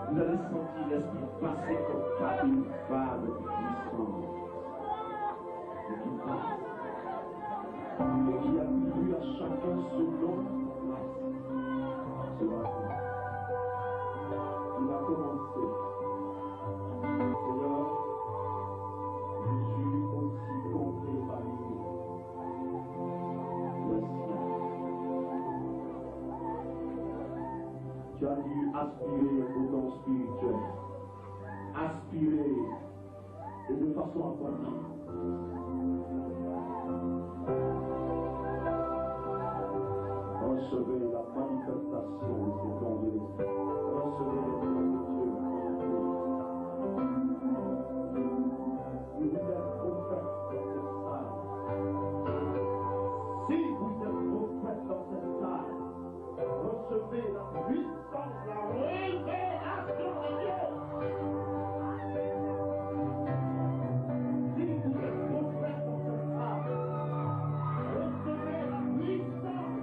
Vous allez sentir l'esprit passer comme par une vague puissante. Et qui passe. Et qui attribue à chacun selon ce matin. Il va commencer. Seigneur, je suis aussi compté parmi nous. Merci. Tu as dû aspirer au don spirituel. Aspirer. Et de façon abondante. Recevez la manifestation de ces dons de l'Esprit. Recevez les dons de Dieu. Si vous êtes prophète dans cette salle, si vous êtes prophète dans cette salle, recevez la puissance, la révélation de Dieu. Si vous êtes prophète dans cette salle, recevez la puissance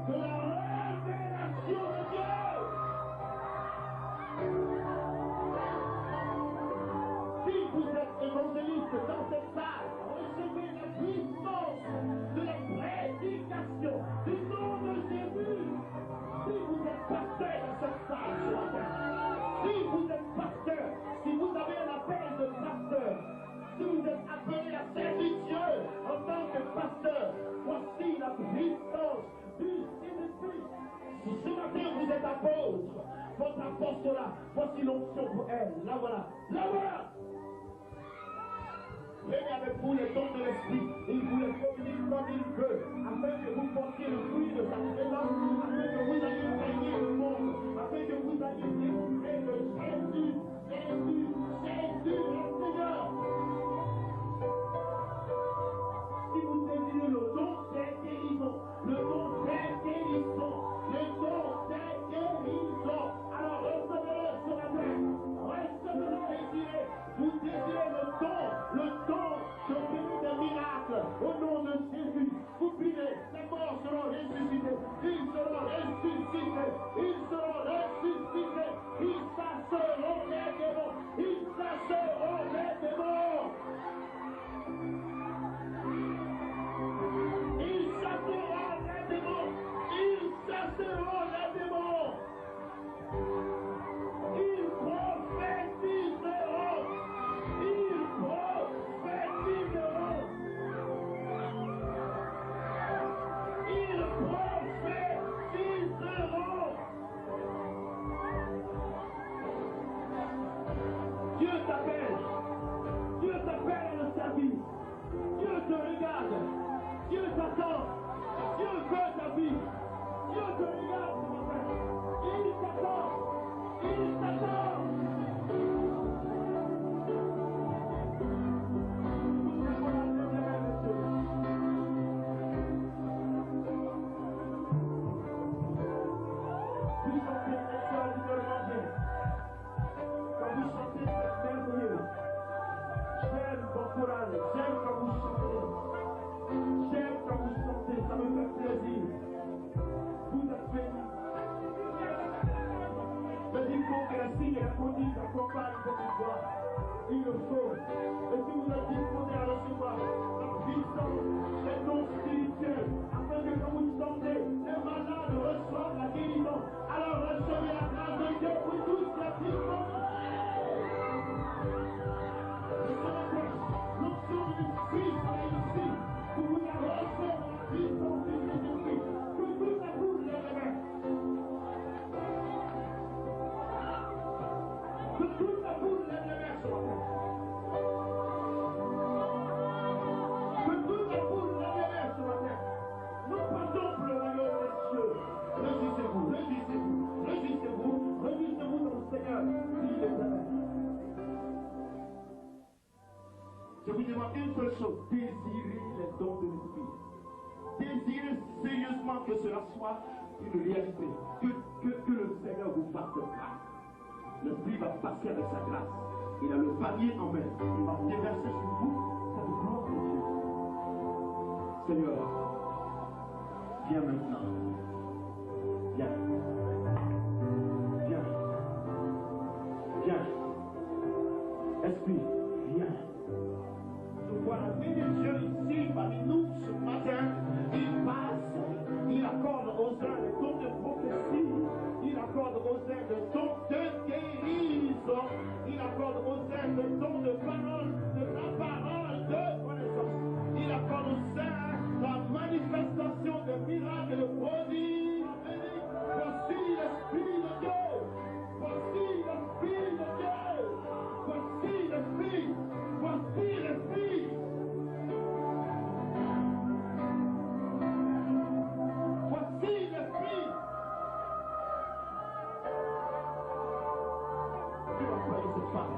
de la révélation de Dieu. Si vous êtes évangéliste dans cette salle, recevez la puissance de la prédication du nom de Jésus. Si vous êtes pasteur dans cette salle ce matin, si vous êtes pasteur, si vous avez un appel de pasteur, si vous êtes appelé à servir Dieu en tant que pasteur, voici la puissance du Saint-Esprit. Si ce matin vous êtes apôtre, votre apostolat, voici l'onction pour elle. La voilà, la voilà. Prenez avec vous les dons de l'Esprit. Il vous les communique comme il veut, afin que vous portiez le fruit de sa présence, afin que vous alliez gagner le monde, afin que vous alliez découvrir que Jésus, Jésus, Jésus est Seigneur. Si vous saisissez le don, c'est guérison. Le don, c'est guérison. Le don, c'est guérison. Alors recevez-le ce matin. Recevez-le et direz, vous désirez le don de bénir des miracles au nom de Jésus. Vous priez, les morts seront ressuscités. Ils seront ressuscités. Ils seront ressuscités. Ils chasseront les démons. Ils chasseront les démons. Ils chasseront les démons. Ils chasseront les démons. Ils prophétiseront. Ils prophétiseront. Ils prophétiseront. t'attend. Dieu veut ta vie. Dieu te regarde ce matin. Il t'attend. Il t'attend. J'aime quand vous chantez. J'aime quand vous chantez. Ça me fait plaisir. Vous êtes bénis. Mais il faut que la signe et la conduite accompagnent votre voix. Il le faut. Et si vous êtes disposés à recevoir la puissance des dons spirituels, afin que quand vous chantez, les malades reçoivent la guérison, alors recevez la grâce de Dieu pour tous la puissance. Je vous demande une seule chose, désirez les dons de l'Esprit. Désirez sérieusement que cela soit une réalité. Que le Seigneur vous fasse grâce. L'Esprit va passer avec sa grâce. Il a le panier en main. Il va déverser sur vous cette gloire de Dieu. Seigneur, viens maintenant. Viens. Viens. Viens. Esprit, viens. Je vois la vie de Dieu ici parmi nous ce matin. Il passe, il accorde aux uns le don de prophétie, il accorde aux uns le don de guérison, il accorde aux uns le don de parole, de la parole de connaissance, il accorde aux uns la manifestation de miracles et de prodiges. Voici l'Esprit de Dieu, voici l'Esprit de Dieu, voici l'Esprit, voici l'Esprit. Voici l'Esprit. Tu vas employer cette femme.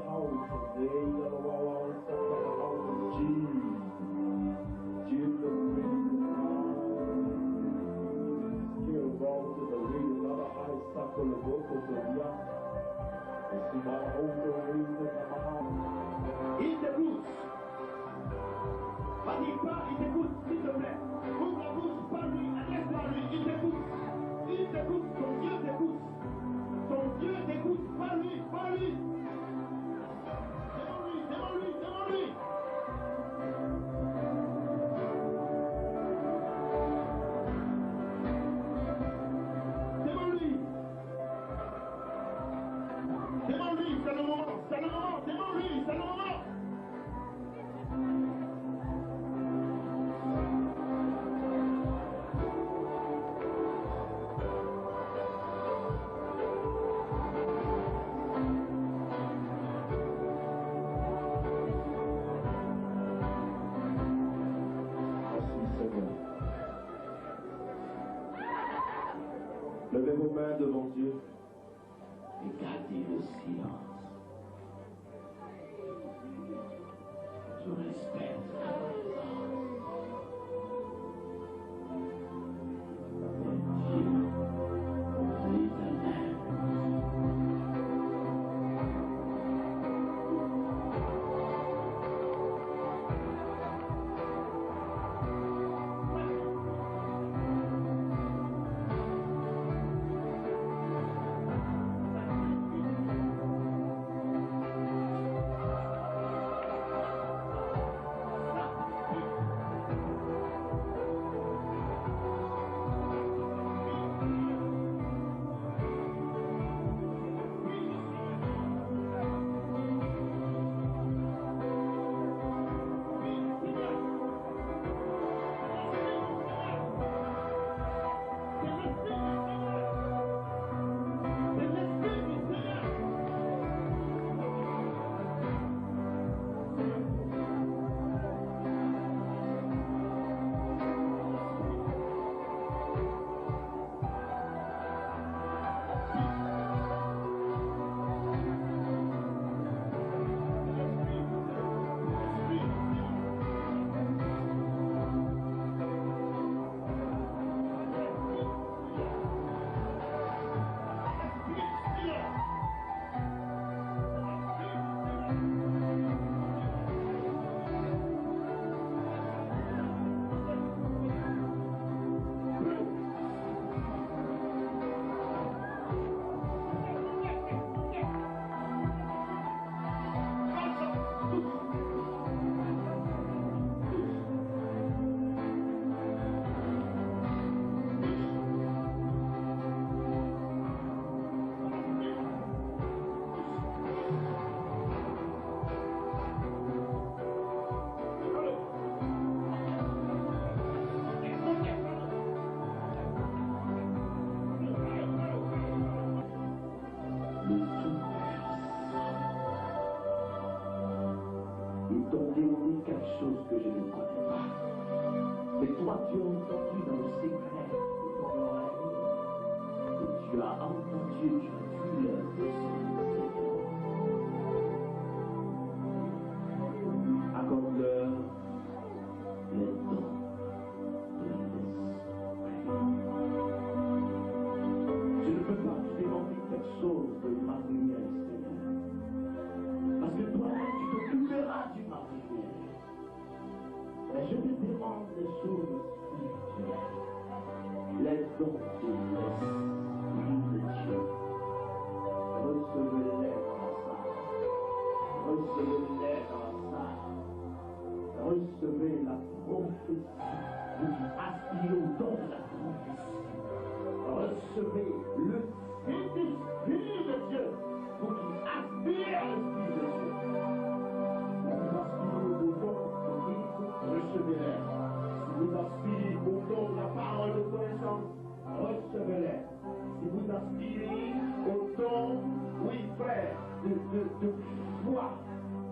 the house of Dieu the Dieu volta da vida lá da raiz saco no boco do dia. Se vai outro vida na mahal. Il t'écoute. Panique pas, il t'écoute, s'il te plaît. Ouvre la bouche, parle-lui, adresse-toi à lui, il t'écoute. Il t'écoute, ton Dieu t'écoute. Ton Dieu t'écoute, parle-lui, parle-lui. Demande-lui, demande-lui, demande-lui. Demande-lui, c'est le moment, c'est le moment, demande-lui, c'est le moment. Levez vos mains devant Dieu et gardez le silence. Je respecte la présence. Mais Dieu, l'Éternel. Quelque chose que je ne connais pas. Mais toi, tu as entendu dans le secret de ton oreille. Et tu as entendu, tu as vu l'œuvre de son Seigneur. Accorde-leur les dons de l'Esprit. Je ne peux pas te demander quelque chose de matériel, Seigneur. Parce que toi, tu t'occuperas du matériel. Mais je te demande des choses spirituelles, les dons de l'Esprit de Dieu. Recevez-les dans la salle. Recevez-les dans la salle. Recevez la prophétie. Vous aspirez au don de la prophétie. Recevez le Saint-Esprit de Dieu. Vous qui aspirez à l'Esprit de Dieu. Vous aspirez au don de l'Esprit. Recevez-les. Si vous aspirez au don de la parole de connaissance, recevez-les. Si vous aspirez au don, oui frère, de foi,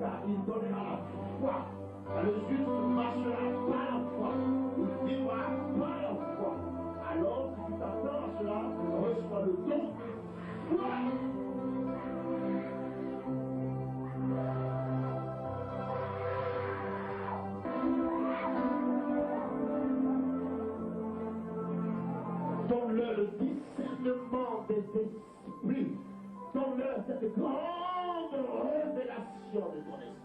car il donnera la foi. Car le juste marchera par la foi, il vivra par la foi. Alors si tu t'attends à cela, reçois le don de foi. Saint-Esprit, donne-leur cette grande révélation de ton esprit.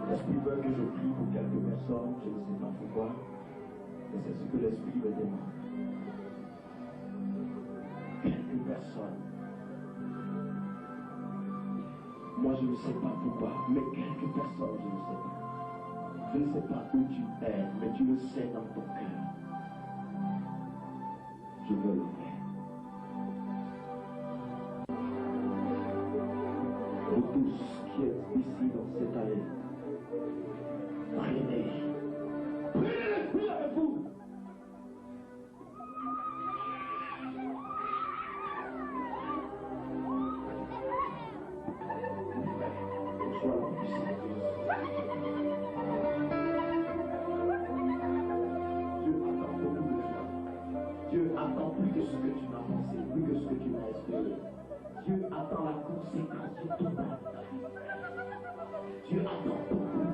L'Esprit veut que je prie pour quelques personnes, je ne sais pas pourquoi, mais c'est ce que l'Esprit me demande. Quelques personnes. Moi, je ne sais pas pourquoi, mais quelques personnes, je ne sais pas. Je ne sais pas où tu es, mais tu le sais dans ton cœur. Je veux le faire. Vous tous qui êtes ici dans cette allée, priez. Priez l'Esprit avec vous. Sois la puissance. Dieu attend plus que ce que tu m'as pensé, plus que ce que tu m'as espéré. Dieu attend la consécration totale. Dieu attend beaucoup.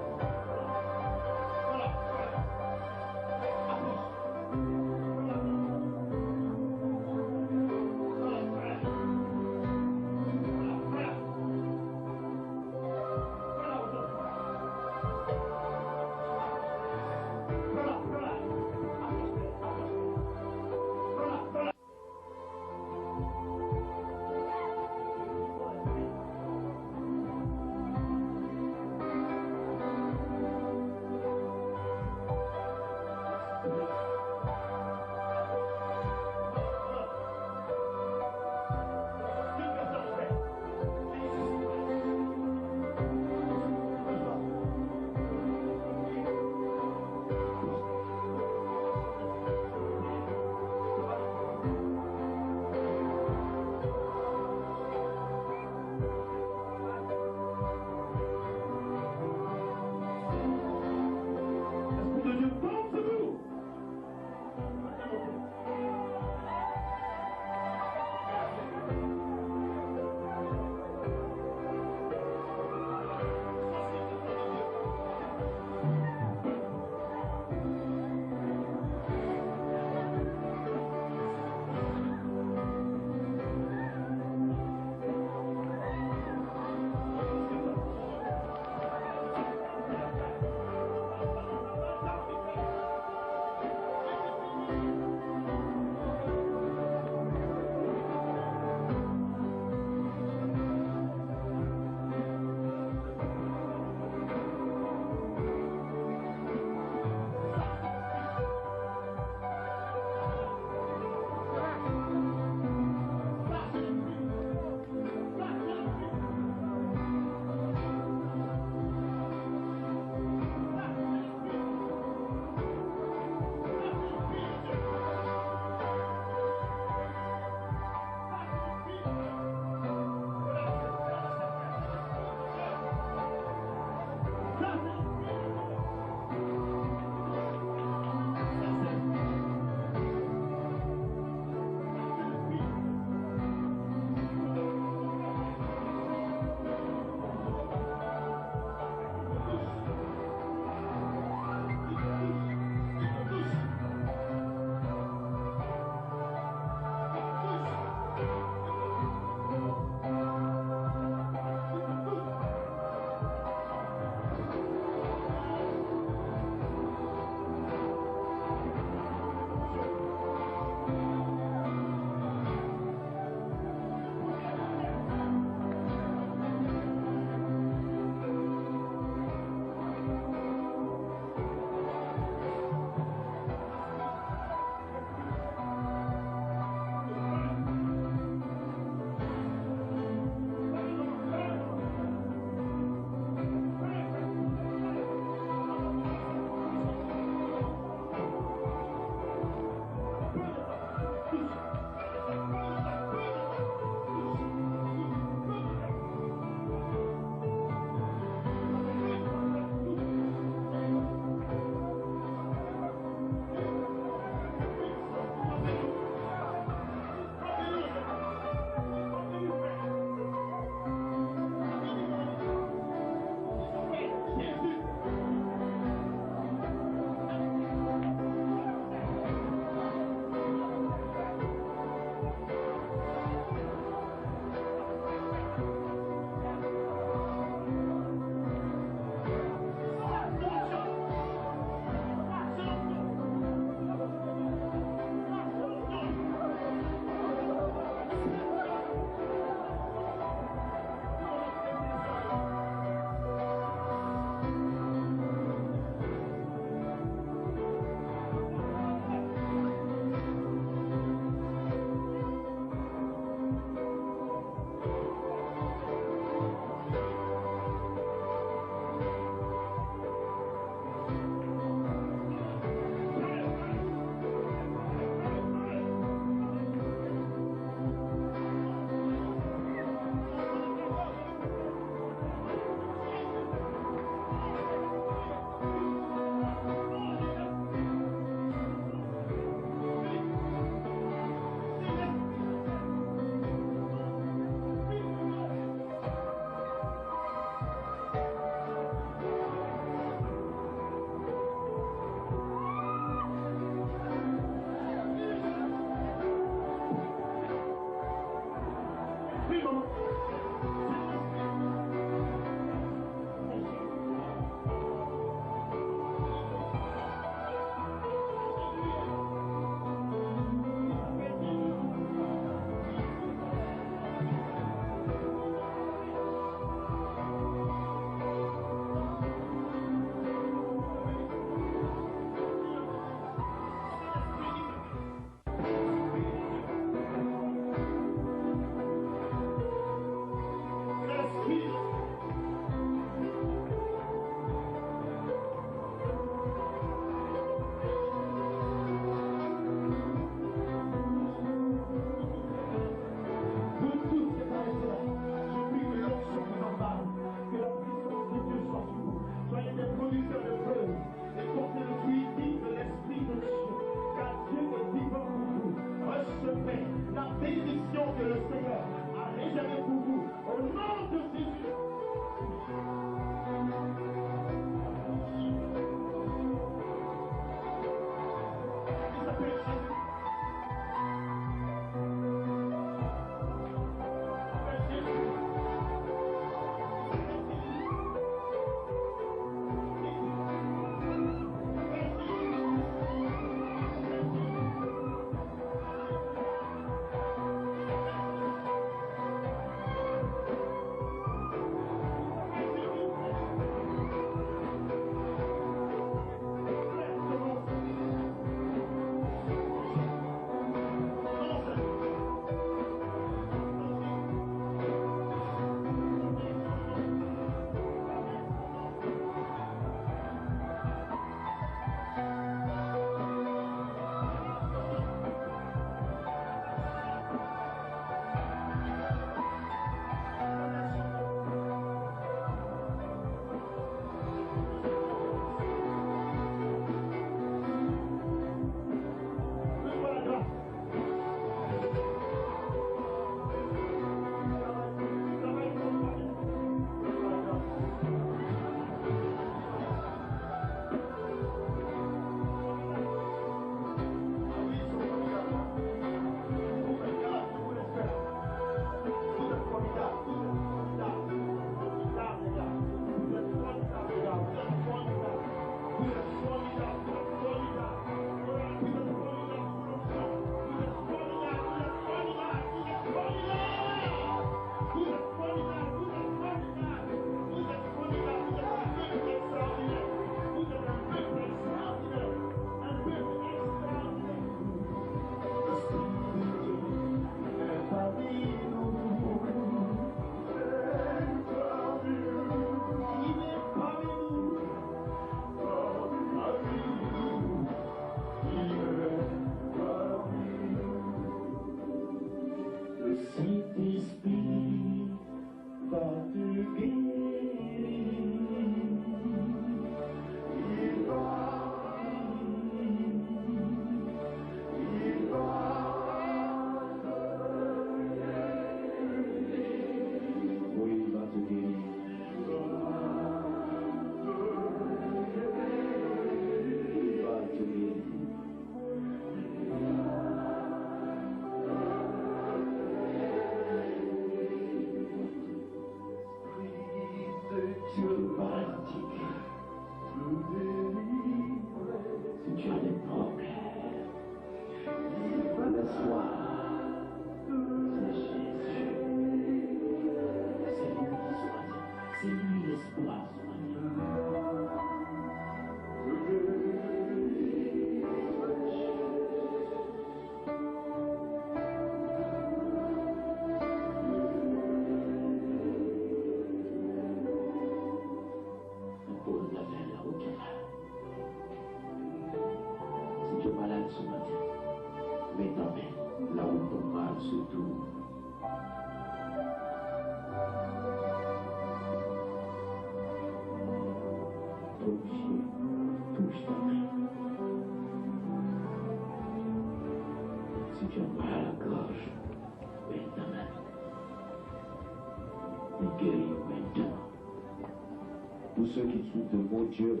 Tous ceux qui souffrent de mon Dieu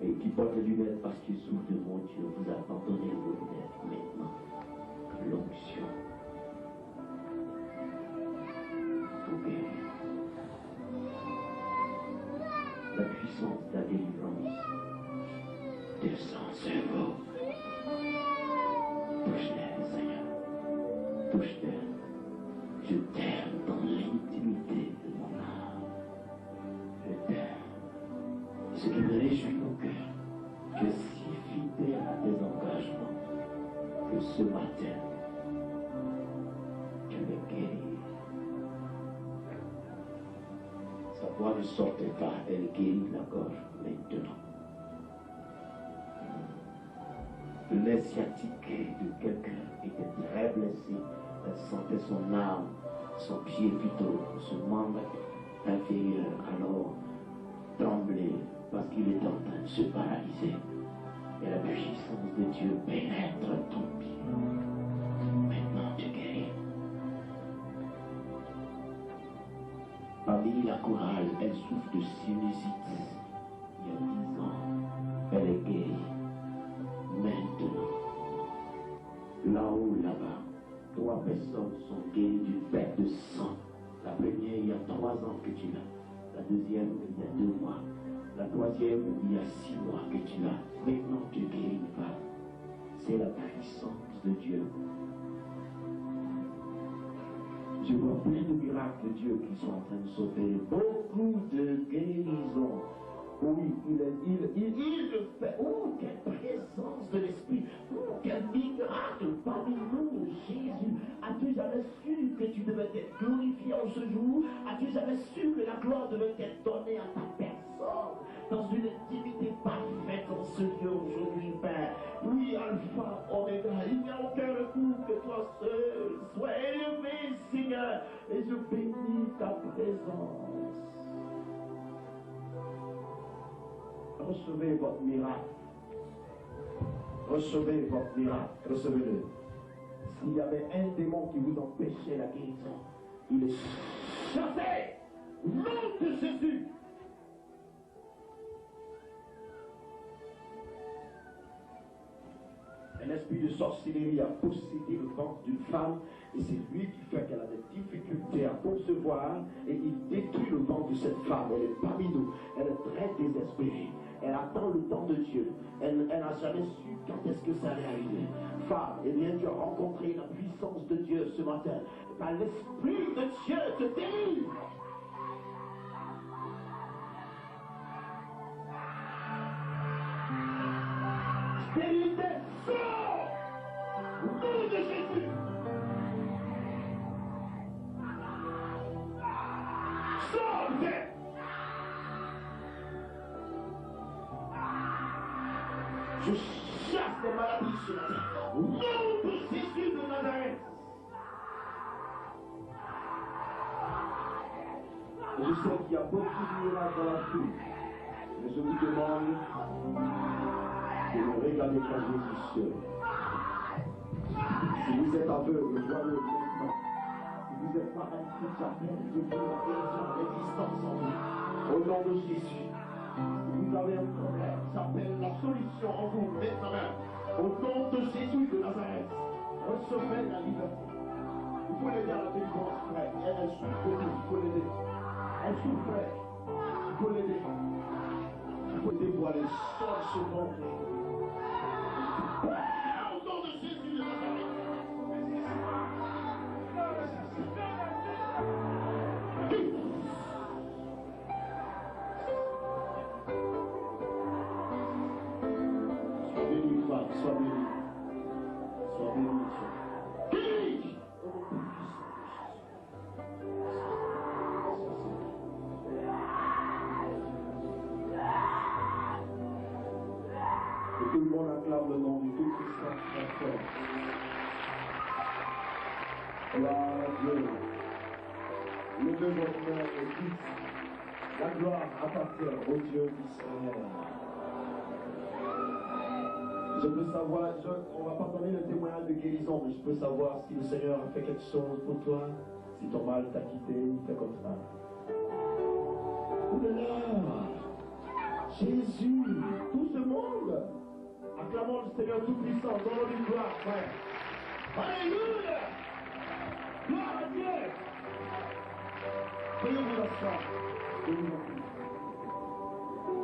et qui portent les lunettes parce qu'ils souffrent de mon Dieu, vous abandonnez vos lunettes maintenant. L'onction. puissance de la délivrance. Descends sur vous. Touche-les, Seigneur. Touche-les. Je t'aime dans l'intimité de mon âme. Je t'aime. Ce qui me réjouit au cœur, tu es si fidèle à tes engagements que ce matin, tu me guéris. Sa voix ne sortait pas, elle guérit la gorge maintenant. Le nez sciatique de quelqu'un était très blessé. Elle sentait son âme, son pied plutôt, ce membre inférieur, alors trembler parce qu'il est en train de se paralyser. Et la puissance de Dieu pénètre ton pied. Maintenant tu guéris. Parmi la chorale, elle souffre de sinusite. Il y a 10 ans, elle est guérie. Maintenant, là-haut, là-bas, 3 personnes sont guéries d'une perte de sang. La première, il y a 3 ans que tu l'as. La deuxième, il y a 2 mois. La troisième, il y a 6 mois que tu l'as. Maintenant, tu guéris pas. C'est la puissance de Dieu. Je vois plein de miracles de Dieu qui sont en train de s'opérer. Beaucoup de guérisons. Oui, il le fait. Oh, quelle présence de l'Esprit. Oh, quel miracle parmi nous, Jésus. As-tu jamais su que tu devais être glorifié en ce jour? As-tu jamais su que la gloire devait être donnée à ta personne? Dans une intimité parfaite en ce lieu aujourd'hui, Père. Oui, Alpha, Oméga, il n'y a aucun recours que toi seul. Sois élevé, Seigneur, et je bénis ta présence. Recevez votre miracle. Recevez votre miracle. Recevez-le. S'il y avait un démon qui vous empêchait la guérison, il est chassé. Au nom de Jésus. Un esprit de sorcellerie a possédé le ventre d'une femme et c'est lui qui fait qu'elle a des difficultés à concevoir et il détruit le ventre de cette femme. Elle est parmi nous. Elle est très désespérée. Elle attend le temps de Dieu. Elle n'a jamais su quand est-ce que ça allait arriver. Femme, eh bien, tu as rencontré la puissance de Dieu ce matin. Par l'Esprit de Dieu te délivre. Stérilité, sors! Au nom de Jésus! Sors, viens! Je chasse les maladies ce matin. Au nom de Jésus de Nazareth. Je sais qu'il y a beaucoup de miracles dans la foule. Mais je vous demande de me regarder quand Jésus seul. Si vous êtes aveugle, voyez maintenant. Si vous êtes paralytique, j'appelle de Dieu la guérison, l'existence en vous. Au nom de Jésus. Si vous avez un problème, j'appelle la solution en vous maintenant. Au nom de Jésus de Nazareth, recevez la liberté. Il faut l'aider à la délivrance, frère. Elle souffre beaucoup, il faut l'aider. Elle souffrait, il faut l'aider. Il faut dévoiler seul ce nom. Au nom de Jésus de Nazareth. Sois béni, femme, sois béni. Sois béni, béni. Que tout le monde acclame le nom du Tout-Puissant très fort. Gloire à Dieu. Levez votre main et dites, la gloire appartient au Dieu d'Israël. Je peux savoir, on va pas donner le témoignage de guérison, mais je peux savoir si le Seigneur a fait quelque chose pour toi, si ton mal t'a quitté, il fait comme ça. Oulala! Jésus, tout ce monde, acclamons le Seigneur Tout-Puissant, donnons-lui gloire, frère. Alléluia! Gloire à Dieu! Prenez-vous la foi.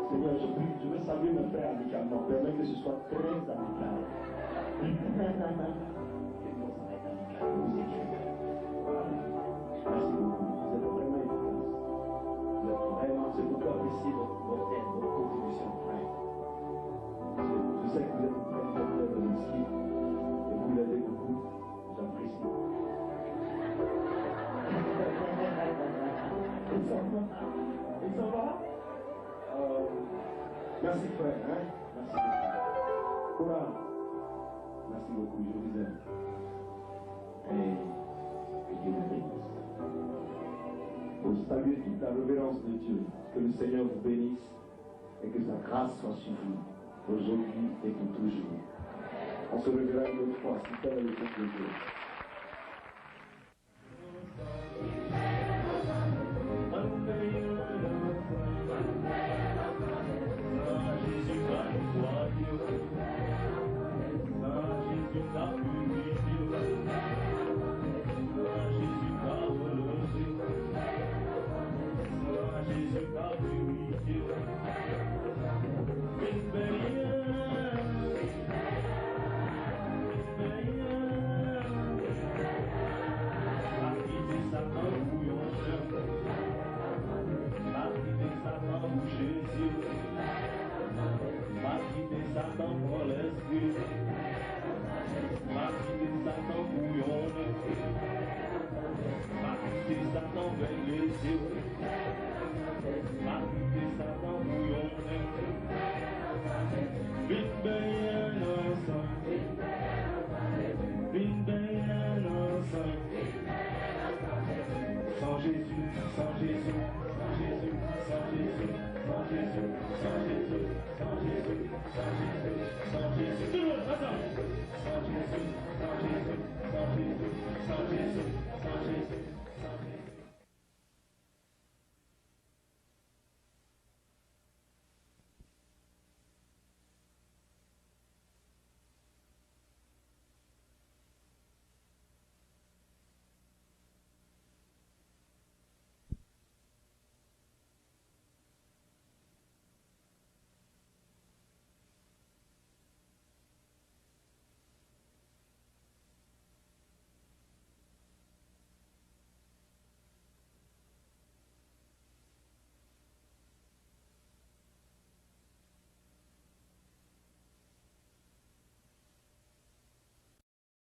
Seigneur, je veux saluer mon frère amicalement. Permets que ce soit très amical. Que nous s'arrête amical. Vous êtes Dieu. Voilà. Merci beaucoup. Vous êtes vraiment efficace. Vous êtes vraiment, c'est beaucoup apprécié votre aide, votre contribution, frère. Je sais que vous êtes très porteur de l'esprit et vous l'aidez beaucoup. J'apprécie. Il s'en va? Merci frère, hein? Merci beaucoup. Cora, merci beaucoup, je vous aime. Et que Dieu vous bénisse. Pour saluer toute la révérence de Dieu, que le Seigneur vous bénisse et que sa grâce soit sur vous, aujourd'hui et pour toujours. On se reverra une autre fois, si tel est le peuple de Dieu. Sans Jésus, sans Jésus, sans Jésus, sans Jésus, sans Jésus, sans Jésus, sans Jésus, sans Jésus, sans Jésus, tout le monde, attends. Sans Jésus, sans Jésus, sans Jésus, sans Jésus, sans Jésus, sans Jésus.